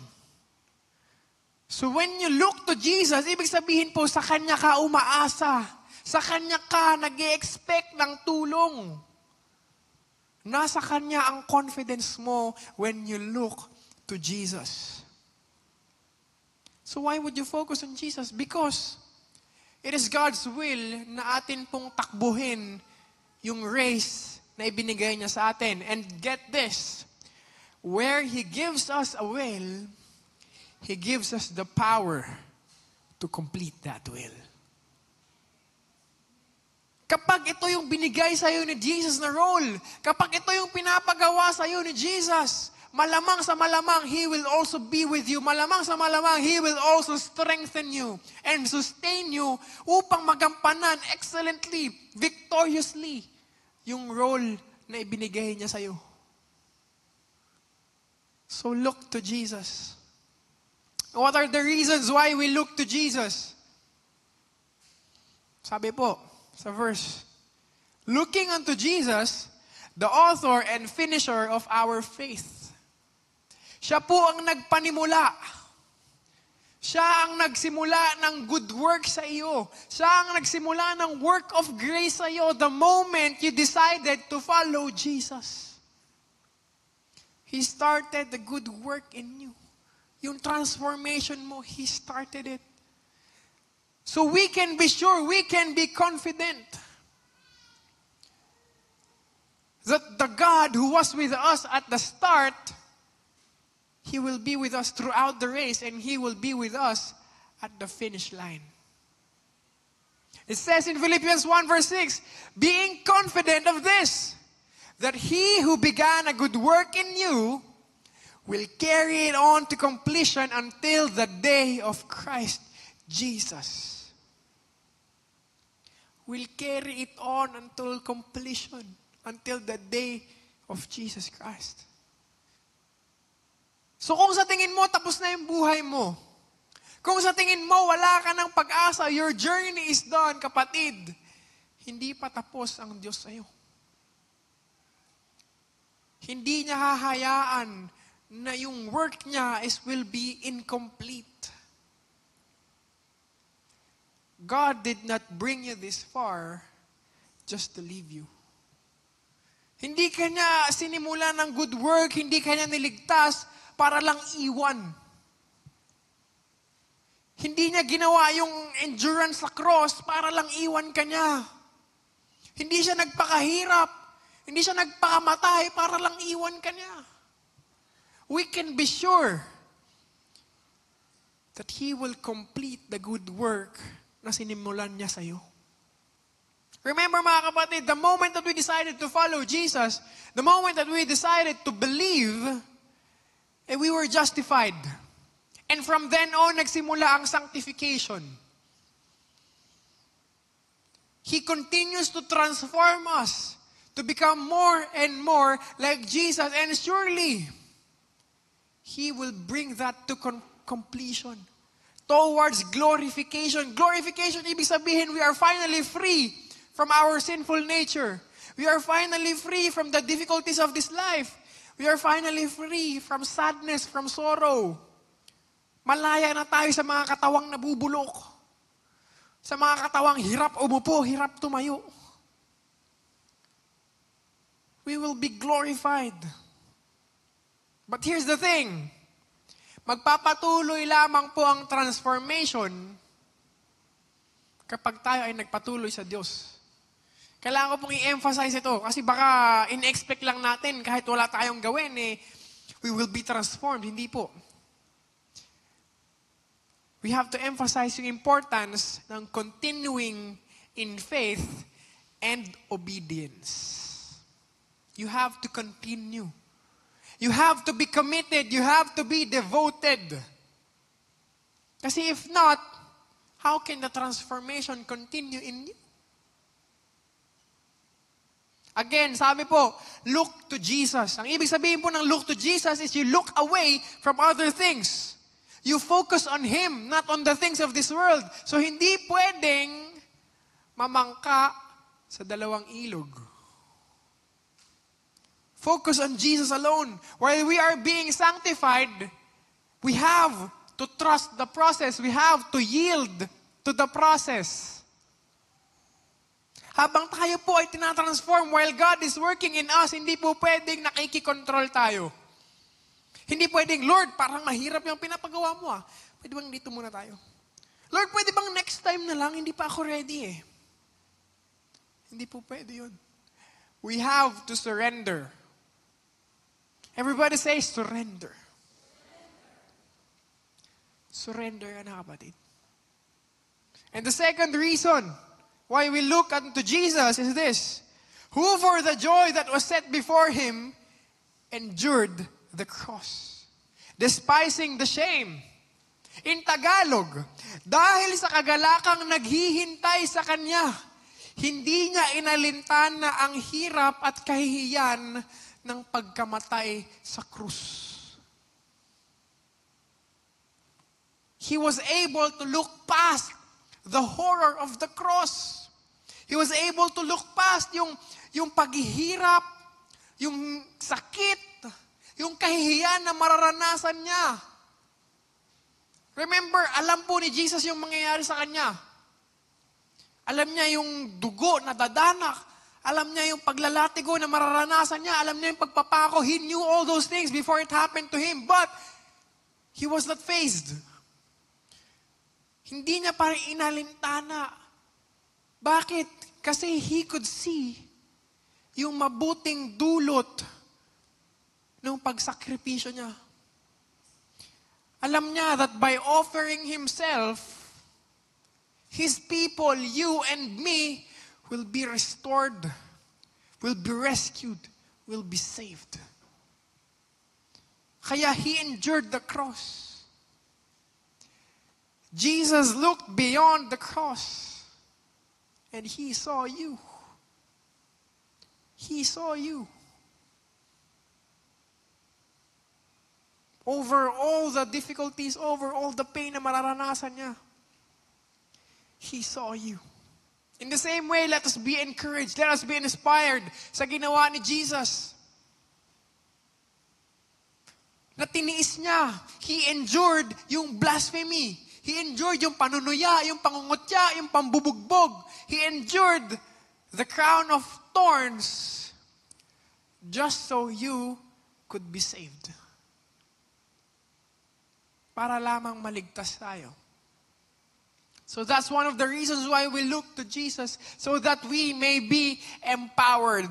So when you look to Jesus, ibig sabihin po, sa Kanya ka umaasa. Sa Kanya ka nag-i-expect ng tulong. Nasa Kanya ang confidence mo when you look to Jesus. So why would you focus on Jesus? Because it is God's will na atin pong takbuhin yung race na ibinigay niya sa atin. And get this, where He gives us a will, He gives us the power to complete that will. Kapag ito yung binigay sa'yo ni Jesus na role, kapag ito yung pinapagawa sa'yo ni Jesus, malamang sa malamang, He will also be with you. Malamang sa malamang, He will also strengthen you and sustain you upang magampanan excellently, victoriously, yung role na ibinigay niya sa'yo. So look to Jesus. What are the reasons why we look to Jesus? Sabi po sa verse, looking unto Jesus, the author and finisher of our faith. Siya po ang nagpanimula. Siya ang nagsimula ng good work sa iyo. Siya ang nagsimula ng work of grace sa iyo the moment you decided to follow Jesus. He started the good work in you. Yung transformation mo, He started it. So we can be sure, we can be confident that the God who was with us at the start, He will be with us throughout the race, and He will be with us at the finish line. It says in Philippians 1 verse 6, being confident of this, that He who began a good work in you will carry it on to completion until the day of Christ Jesus. Will carry it on until completion, until the day of Jesus Christ. So kung sa tingin mo, tapos na yung buhay mo, kung sa tingin mo, wala ka ng pag-asa, your journey is done, kapatid, hindi pa tapos ang Diyos sa'yo. Hindi niya hahayaan na yung work niya will be incomplete. God did not bring you this far just to leave you. Hindi ka niya sinimula ng good work, hindi ka niya niligtas para lang iwan. Hindi niya ginawa yung endurance sa cross para lang iwan ka niya. Hindi siya nagpakahirap. Hindi siya nagpakamatay para lang iwan ka niya. We can be sure that He will complete the good work na sinimulan niya sa'yo. Remember mga kapatid, the moment that we decided to follow Jesus, the moment that we decided to believe, we were justified. And from then on, nagsimula ang sanctification. He continues to transform us to become more and more like Jesus. And surely, He will bring that to completion. Towards glorification. Glorification, ibig sabihin, we are finally free from our sinful nature. We are finally free from the difficulties of this life. We are finally free from sadness, from sorrow. Malaya na tayo sa mga katawang nabubulok. Sa mga katawang hirap umupo, hirap tumayo. We will be glorified. But here's the thing. Magpapatuloy lamang po ang transformation kapag tayo ay nagpatuloy sa Diyos. Kailangan ko pong i-emphasize ito kasi baka in-expect lang natin kahit wala tayong gawin, we will be transformed. Hindi po. We have to emphasize yung importance ng continuing in faith and obedience. You have to continue. You have to be committed. You have to be devoted. Kasi if not, how can the transformation continue in you? Again, sabi po, look to Jesus. Ang ibig sabihin po ng look to Jesus is you look away from other things. You focus on Him, not on the things of this world. So hindi pwedeng mamangka sa dalawang ilog. Focus on Jesus alone. While we are being sanctified, we have to trust the process. We have to yield to the process. Habang tayo po ay tinatransform, while God is working in us, hindi po pwedeng nakikikontrol tayo. Hindi pwedeng, Lord, parang mahirap yung pinapagawa mo ah. Pwede bang dito muna tayo? Lord, pwede bang next time na lang? Hindi pa ako ready eh. Hindi po pwede yun. We have to surrender. Everybody say, surrender. Surrender yan, kapatid. And the second reason why we look unto Jesus is this: who for the joy that was set before Him endured the cross, despising the shame. In Tagalog, dahil sa kagalakang naghihintay sa Kanya, hindi niya inalintana ang hirap at kahihiyan ng pagkamatay sa krus. He was able to look past the horror of the cross. He was able to look past yung paghihirap, yung sakit, yung kahihiyan na mararanasan niya. Remember, alam po ni Jesus yung mangyayari sa Kanya. Alam niya yung dugo na dadanak. Alam niya yung paglalatigo na mararanasan niya. Alam niya yung pagpapako. He knew all those things before it happened to Him. But, He was not fazed. Hindi niya parang inalintana. Bakit? Kasi He could see yung mabuting dulot ng pagsakripisyo niya. Alam niya that by offering Himself, His people, you and me, will be restored, will be rescued, will be saved. Kaya He endured the cross. Jesus looked beyond the cross and He saw you. He saw you. Over all the difficulties, over all the pain na mararanasan niya, He saw you. In the same way, let us be encouraged. Let us be inspired sa ginawa ni Jesus. Na tiniis niya. He endured yung blasphemy. He endured yung panunuya, yung pangungutya, yung pambubugbog. He endured the crown of thorns just so you could be saved. Para lamang maligtas tayo. So that's one of the reasons why we look to Jesus, so that we may be empowered.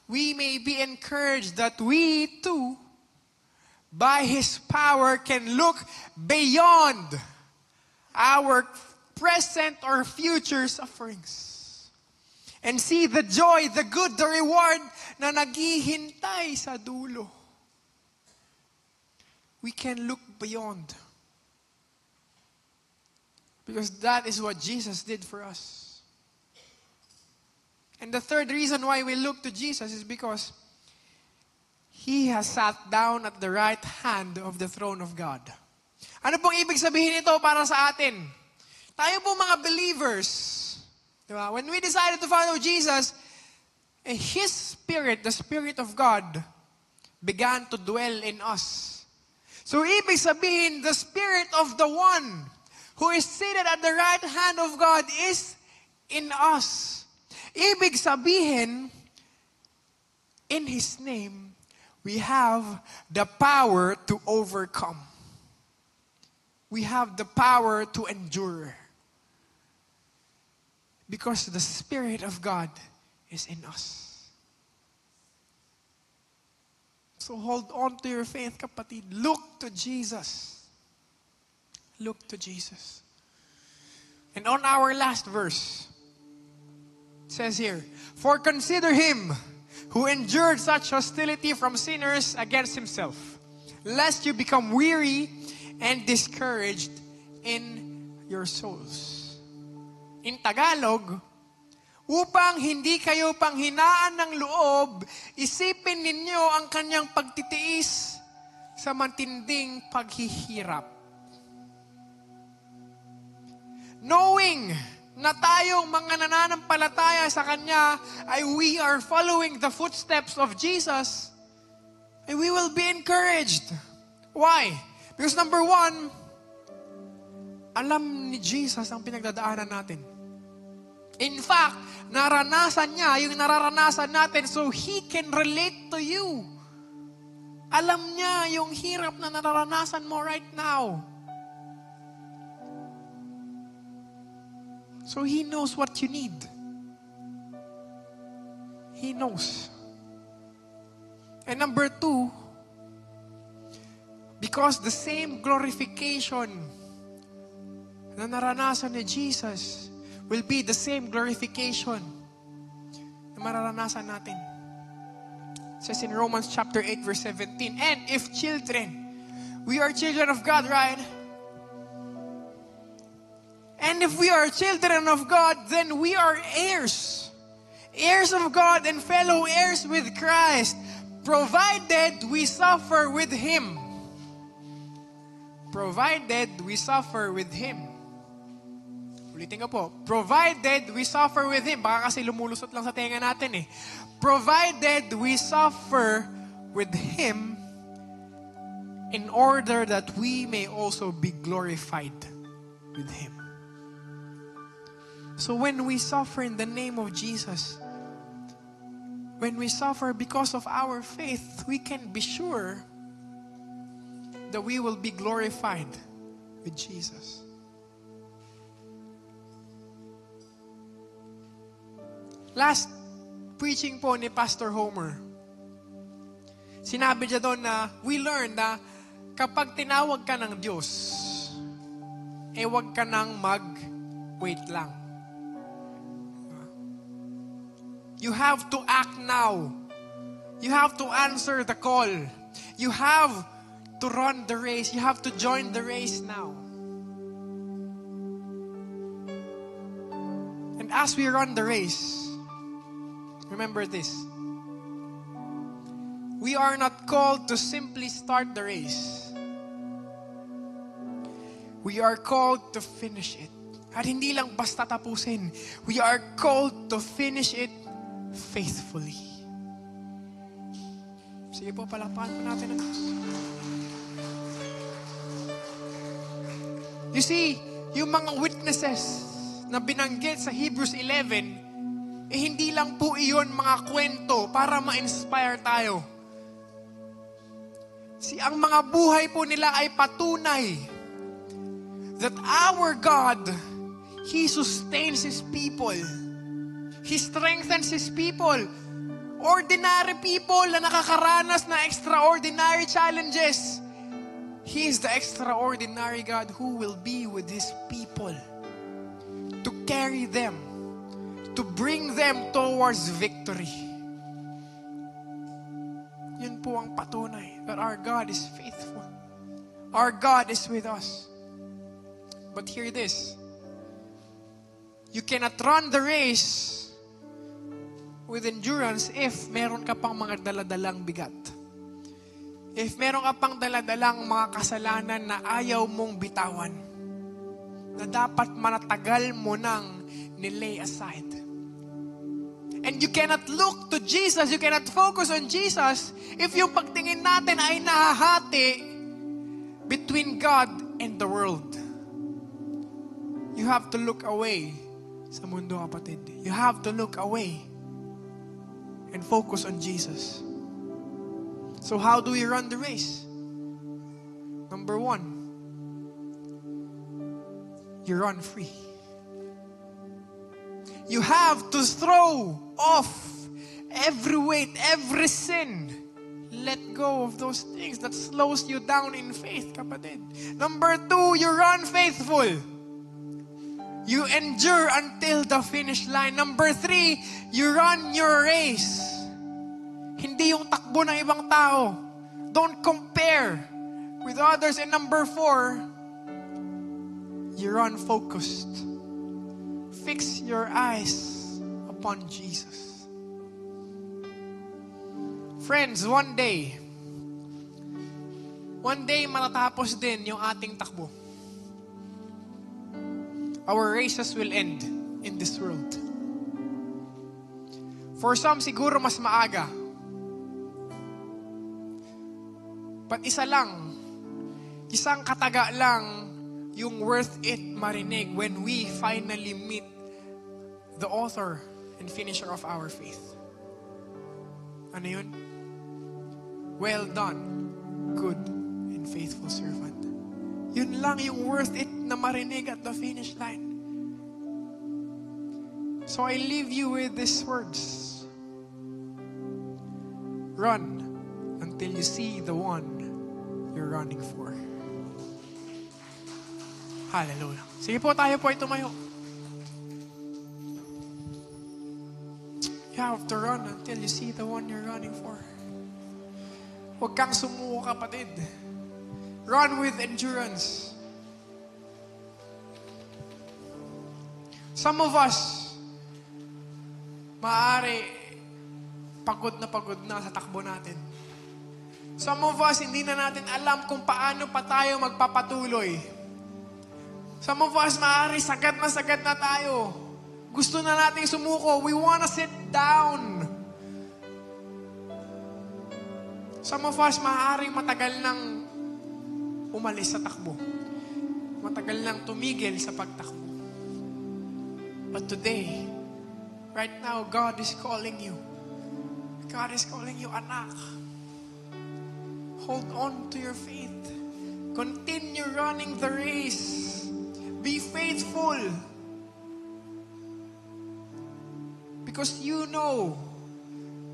We may be encouraged that we too, by His power, can look beyond our present or future sufferings and see the joy, the good, the reward na naghihintay sa dulo. We can look beyond. Because that is what Jesus did for us. And the third reason why we look to Jesus is because He has sat down at the right hand of the throne of God. Ano pong ibig sabihin ito para sa atin? Tayo po mga believers, diba? When we decided to follow Jesus, His Spirit, the Spirit of God, began to dwell in us. So ibig sabihin, the Spirit of the one who is seated at the right hand of God is in us. Ibig sabihin, in His name, we have the power to overcome. We have the power to endure. Because the Spirit of God is in us. So hold on to your faith, kapatid. Look to Jesus. Look to Jesus. And on our last verse, it says here, "For consider Him who endured such hostility from sinners against Himself, lest you become weary and discouraged in your souls." In Tagalog, upang hindi kayo panghinaan ng loob, isipin ninyo ang kanyang pagtitiis sa matinding paghihirap. Knowing na tayong mga nananampalataya sa Kanya ay we are following the footsteps of Jesus, and we will be encouraged. Why? Because number one, alam ni Jesus ang pinagdadaanan natin. In fact, naranasan niya yung nararanasan natin, so He can relate to you. Alam niya yung hirap na nararanasan mo right now. So He knows what you need. He knows. And number two, because the same glorification na naranasan ni Jesus will be the same glorification na mararanasan natin. It says in Romans chapter 8 verse 17, "And if children, we are children of God," right? "And if we are children of God, then we are heirs. Heirs of God and fellow heirs with Christ, provided we suffer with Him." Provided we suffer with Him. Ulitin ko po. Provided we suffer with Him. Baka kasi lumulusot lang sa tenga natin eh. Provided we suffer with Him in order that we may also be glorified with Him. So when we suffer in the name of Jesus, when we suffer because of our faith, we can be sure that we will be glorified with Jesus. Last preaching po ni Pastor Homer, Sinabi niya doon na we learn na kapag tinawag ka ng Diyos, huwag ka nang mag-wait lang. You have to act now. You have to answer the call. You have to run the race. You have to join the race now. And as we run the race, remember this. We are not called to simply start the race. We are called to finish it. At hindi lang basta tapusin. We are called to finish it faithfully. Sige po, palakpakan po natin ang Diyos. You see, yung mga witnesses na binanggit sa Hebrews 11, hindi lang po iyon mga kwento para ma-inspire tayo. Ang mga buhay po nila ay patunay that our God, He sustains His people. He strengthens His people. Ordinary people na nakakaranas na extraordinary challenges. He is the extraordinary God who will be with His people to carry them, to bring them towards victory. Yun po ang patunay that our God is faithful. Our God is with us. But hear this. You cannot run the race with endurance if meron ka pang mga daladalang bigat. If meron ka pang daladalang mga kasalanan na ayaw mong bitawan, na dapat manatagal mo nang nilay aside. And you cannot look to Jesus, you cannot focus on Jesus if yung pagtingin natin ay nahahati between God and the world. You have to look away sa mundo, kapatid. You have to look away and focus on Jesus. So how do we run the race? Number 1, you run free. You have to throw off every weight, every sin. Let go of those things that slows you down in faith, kapatid. Number 2, you run faithful. You endure until the finish line. Number 3, you run your race. Hindi yung takbo ng ibang tao. Don't compare with others. And number 4, you run focused. Fix your eyes upon Jesus. Friends, one day matatapos din yung ating takbo. Our races will end in this world. For some, siguro mas maaga. But isang kataga lang yung worth it marinig when we finally meet the author and finisher of our faith. Ano yun? Well done, good and faithful servant. Yun lang yung worth it na marinig at the finish line. So I leave you with these words. Run until you see the one you're running for. Hallelujah. Sige po, tayo po ay tumayo. You have to run until you see the one you're running for. Huwag kang sumuko, kapatid. Run with endurance. Some of us, maaari pagod na sa takbo natin. Some of us, hindi na natin alam kung paano pa tayo magpapatuloy. Some of us, maaari sagad na tayo. Gusto na nating sumuko. We wanna sit down. Some of us, maaaring matagal nang umalis sa takbo. Matagal nang tumigil sa pagtakbo. But today, right now, God is calling you. God is calling you, anak. Hold on to your faith. Continue running the race. Be faithful. Because you know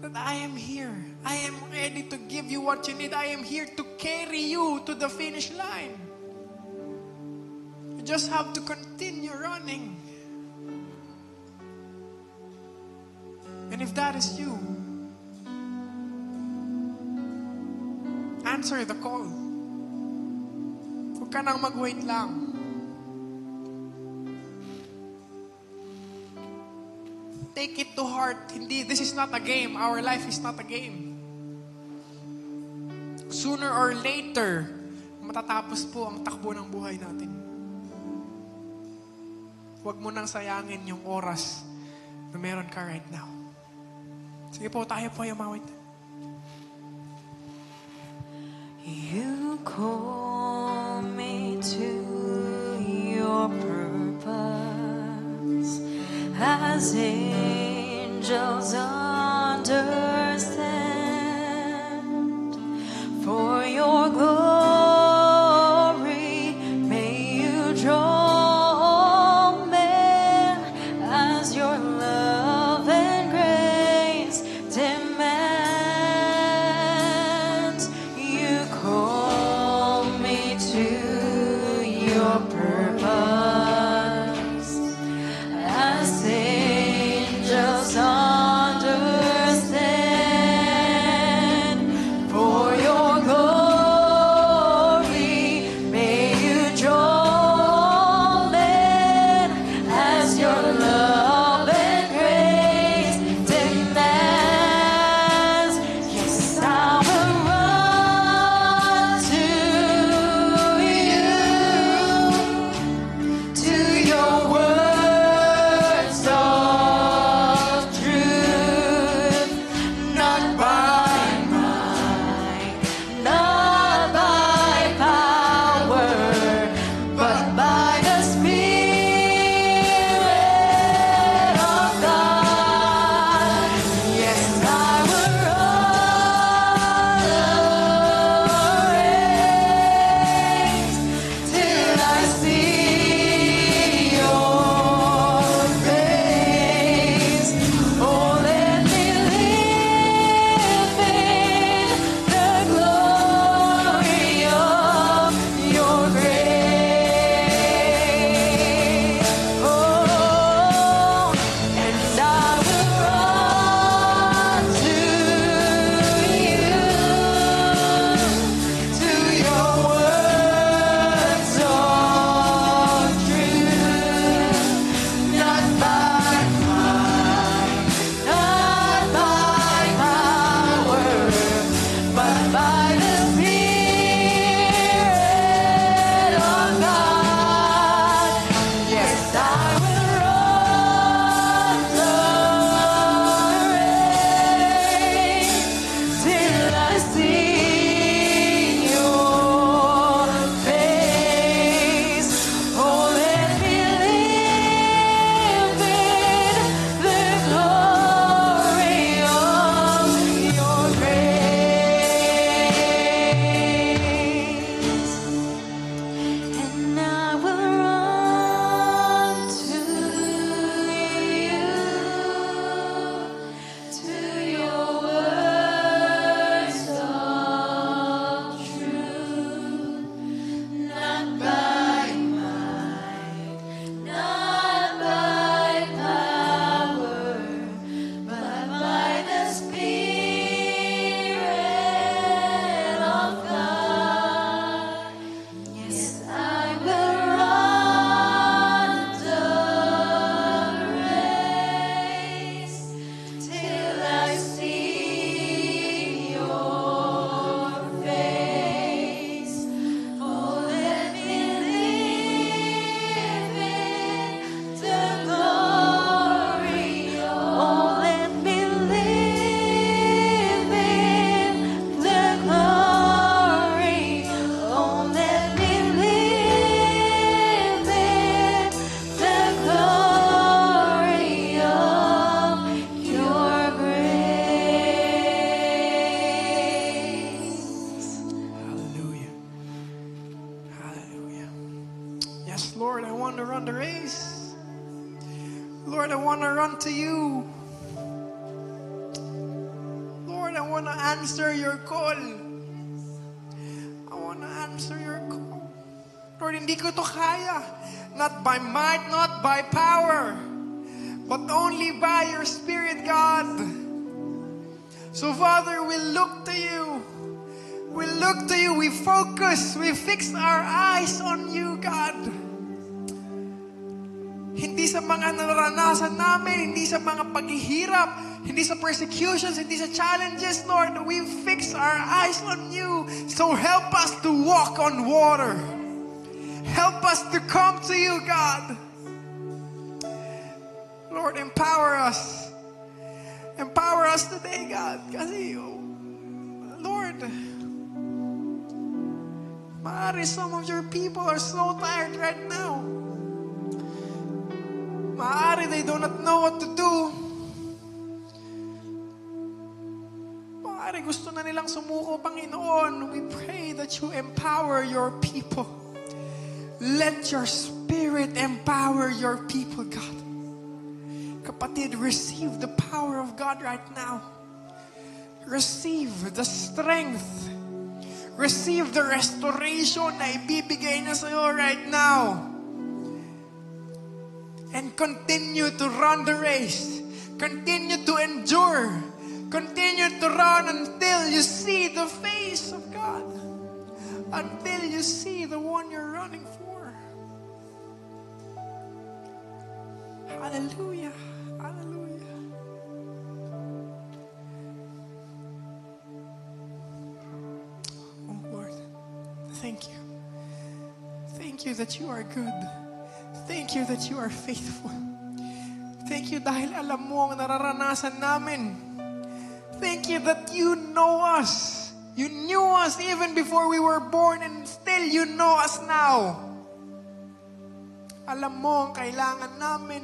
that I am here. I am ready to give you what you need. I am here to carry you to the finish line. You just have to continue running. And if that is you, answer the call. Huwag ka nang mag-wait lang. Take it to heart. Hindi, this is not a game. Our life is not a game. Sooner or later, matatapos po ang takbo ng buhay natin. Huwag mo nang sayangin yung oras na meron ka right now. Sige po, tayo po ay umawit. You call me to your purpose as angels understand. For your glory, may you draw men as your love and grace demands. You call me to your purpose as angels understand. For your glory, may you draw men as your love and grace demands. Yes, I will run to your words of truth, not by might, not by power, but by the Spirit of God. Yes, I will run the race till I see your face. Oh, let me live in the glory of your grace. Oh, and I will run to your words of truth, not by might, not by power, but by the Spirit of God. Yes, I will run the race till I see your face. Oh, let me live in the glory of your grace. And I will run to your words of truth, not by might, not by power, but by the Spirit of God. Yes, I will run the race till I see your face. Oh, let me live in the glory. Oh, let me live in the glory. Oh, let me live in the glory of your grace. Hallelujah. Hallelujah. Yes, Lord, I want to run the race. Lord, I want to run to you. want to answer your call. I want to answer your call. Lord, hindi ko to kaya. Not by might, not by power, but only by your Spirit, God. So, Father, we look to you. We look to you. We focus. We fix our eyes on you, God. Hindi sa mga naranasan namin, hindi sa mga paghihirap, hindi sa persecutions, hindi sa challenges, Lord. We fix our eyes on you. So help us to walk on water. Help us to come to you, God. Lord, empower us. Empower us today, God. Kasi, Lord, maaari some of your people are so tired right now. Maaari they do not know what to do. Maaari gusto na nilang sumuko, Panginoon. We pray that you empower your people. Let your Spirit empower your people, God. Kapatid, receive the power of God right now. Receive the strength. Receive the restoration na ibibigay niya sa'yo right now. And continue to run the race. Continue to endure. Continue to run until you see the face of God. Until you see the one you're running for. Hallelujah. Hallelujah. Oh Lord, thank you. Thank you that you are good. Thank you that you are faithful. Thank you dahil alam mo ang nararanasan namin. Thank you that you know us. You knew us even before we were born and still you know us now. Alam mo ang kailangan namin.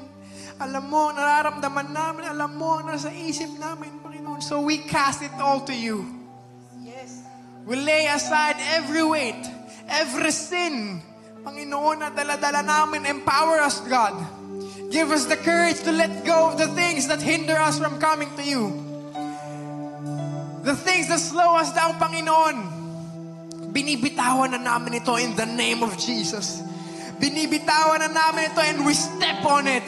Alam mo ang nararamdaman namin. Alam mo ang nasa isip namin, Panginoon. So we cast it all to you. Yes. We lay aside every weight, every sin, Panginoon, na dala-dala namin. Empower us, God. Give us the courage to let go of the things that hinder us from coming to you. The things that slow us down, Panginoon. Binibitawan na namin ito in the name of Jesus. Binibitawan na namin ito and we step on it.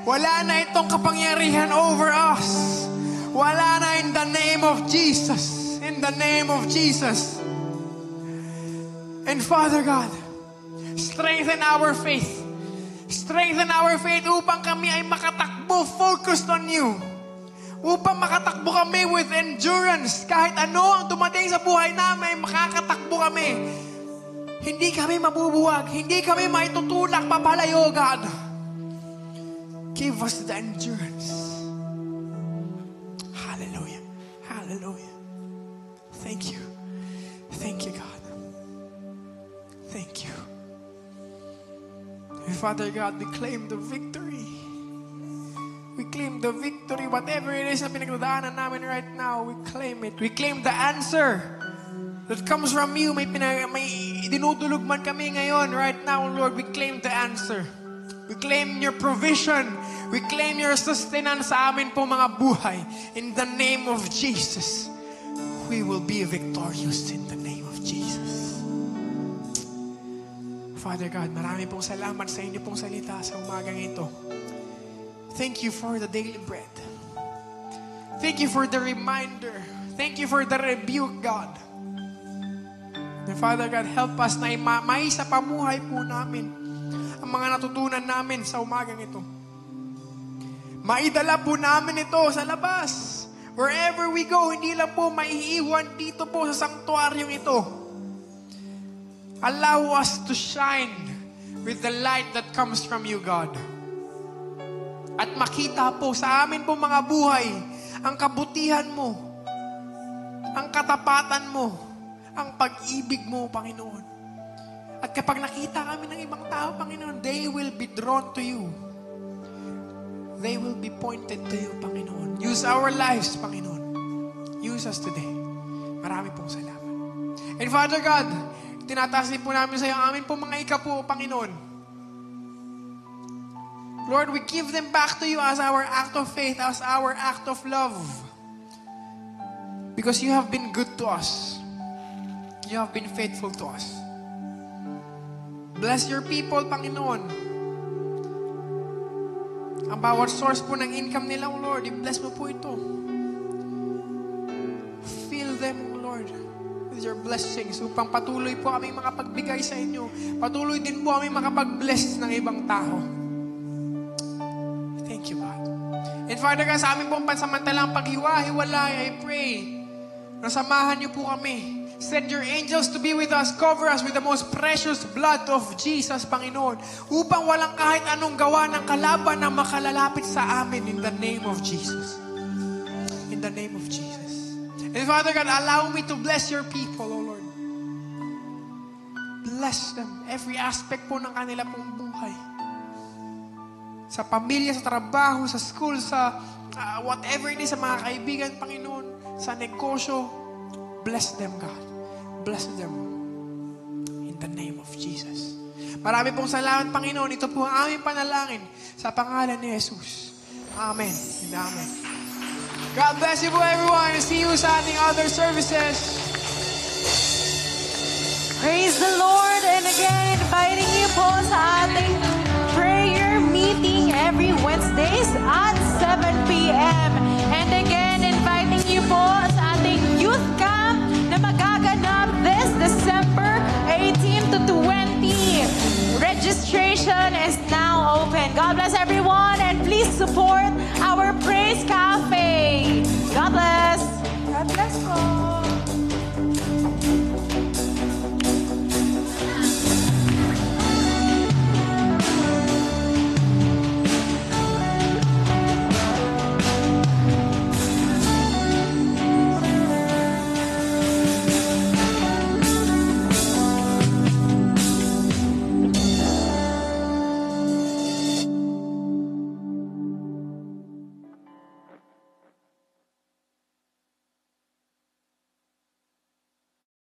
Wala na itong kapangyarihan over us. Wala na in the name of Jesus. In the name of Jesus. And Father God, strengthen our faith. Strengthen our faith upang kami ay makatakbo focused on you. Upang makatakbo kami with endurance. Kahit ano ang dumating sa buhay namin, makakatakbo kami. Hindi kami mabubuwag. Hindi kami maitutulak papalayo, God. Give us the endurance. Hallelujah. Hallelujah. Thank you. Thank you, God. Thank you. And Father God, we claim the victory. We claim the victory. Whatever it is na pinagdadaanan namin right now, we claim it. We claim the answer that comes from you. May dinudulog man kami ngayon right now, Lord. We claim the answer. We claim your provision. We claim your sustenance sa amin po mga buhay. In the name of Jesus, we will be victorious in the name of Jesus. Father God, marami pong salamat sa inyo pong salita sa umagang ito. Thank you for the daily bread. Thank you for the reminder. Thank you for the rebuke, God. And Father God, help us na maisa pamuhay po namin ang mga natutunan namin sa umagang ito. Maidala po namin ito sa labas. Wherever we go, hindi lang po maiiwan dito po sa sanktuaryong ito. Allow us to shine with the light that comes from you, God. At makita po sa amin po mga buhay ang kabutihan mo, ang katapatan mo, ang pag-ibig mo, Panginoon. At kapag nakita kami ng ibang tao, Panginoon, they will be drawn to you. They will be pointed to you, Panginoon. Use our lives, Panginoon. Use us today. Marami pong salamat. And Father God, tinataas din po namin sa iyo ang amin po mga ikapo, Panginoon. Lord, we give them back to you as our act of faith, as our act of love. Because you have been good to us. You have been faithful to us. Bless your people, Panginoon. Ang bawat source po ng income nila, O Lord, i-bless mo po ito. Fill them, O Lord, with your blessings upang patuloy po kami makapagbigay sa inyo. Patuloy din po kami makapag-bless ng ibang tao. Thank you, God. And Father God, sa amin pong pansamantalang paghiwa-hiwalay, I pray na samahan niyo po kami. Send your angels to be with us. Cover us with the most precious blood of Jesus, Panginoon. Upang walang kahit anong gawa ng kalaban na makalalapit sa amin in the name of Jesus. In the name of Jesus. And Father God, allow me to bless your people, O Lord. Bless them. Every aspect po ng kanila pong buhay. Sa pamilya, sa trabaho, sa school, sa whatever it is, sa mga kaibigan, Panginoon, sa negosyo. Bless them, God. Bless them. In the name of Jesus. Marami pong salamat, Panginoon. Ito po ang aming panalangin sa pangalan ni Jesus. Amen. And amen. God bless you po, everyone. See you sa ating other services. Praise the Lord. And again, inviting you po sa ating prayer meeting every Wednesdays at 7 p.m. And again, inviting you po sa ating youth camp na magaganap this December 18 to 20. Registration is now open. God bless everyone and please support our Praise Cafe. God bless.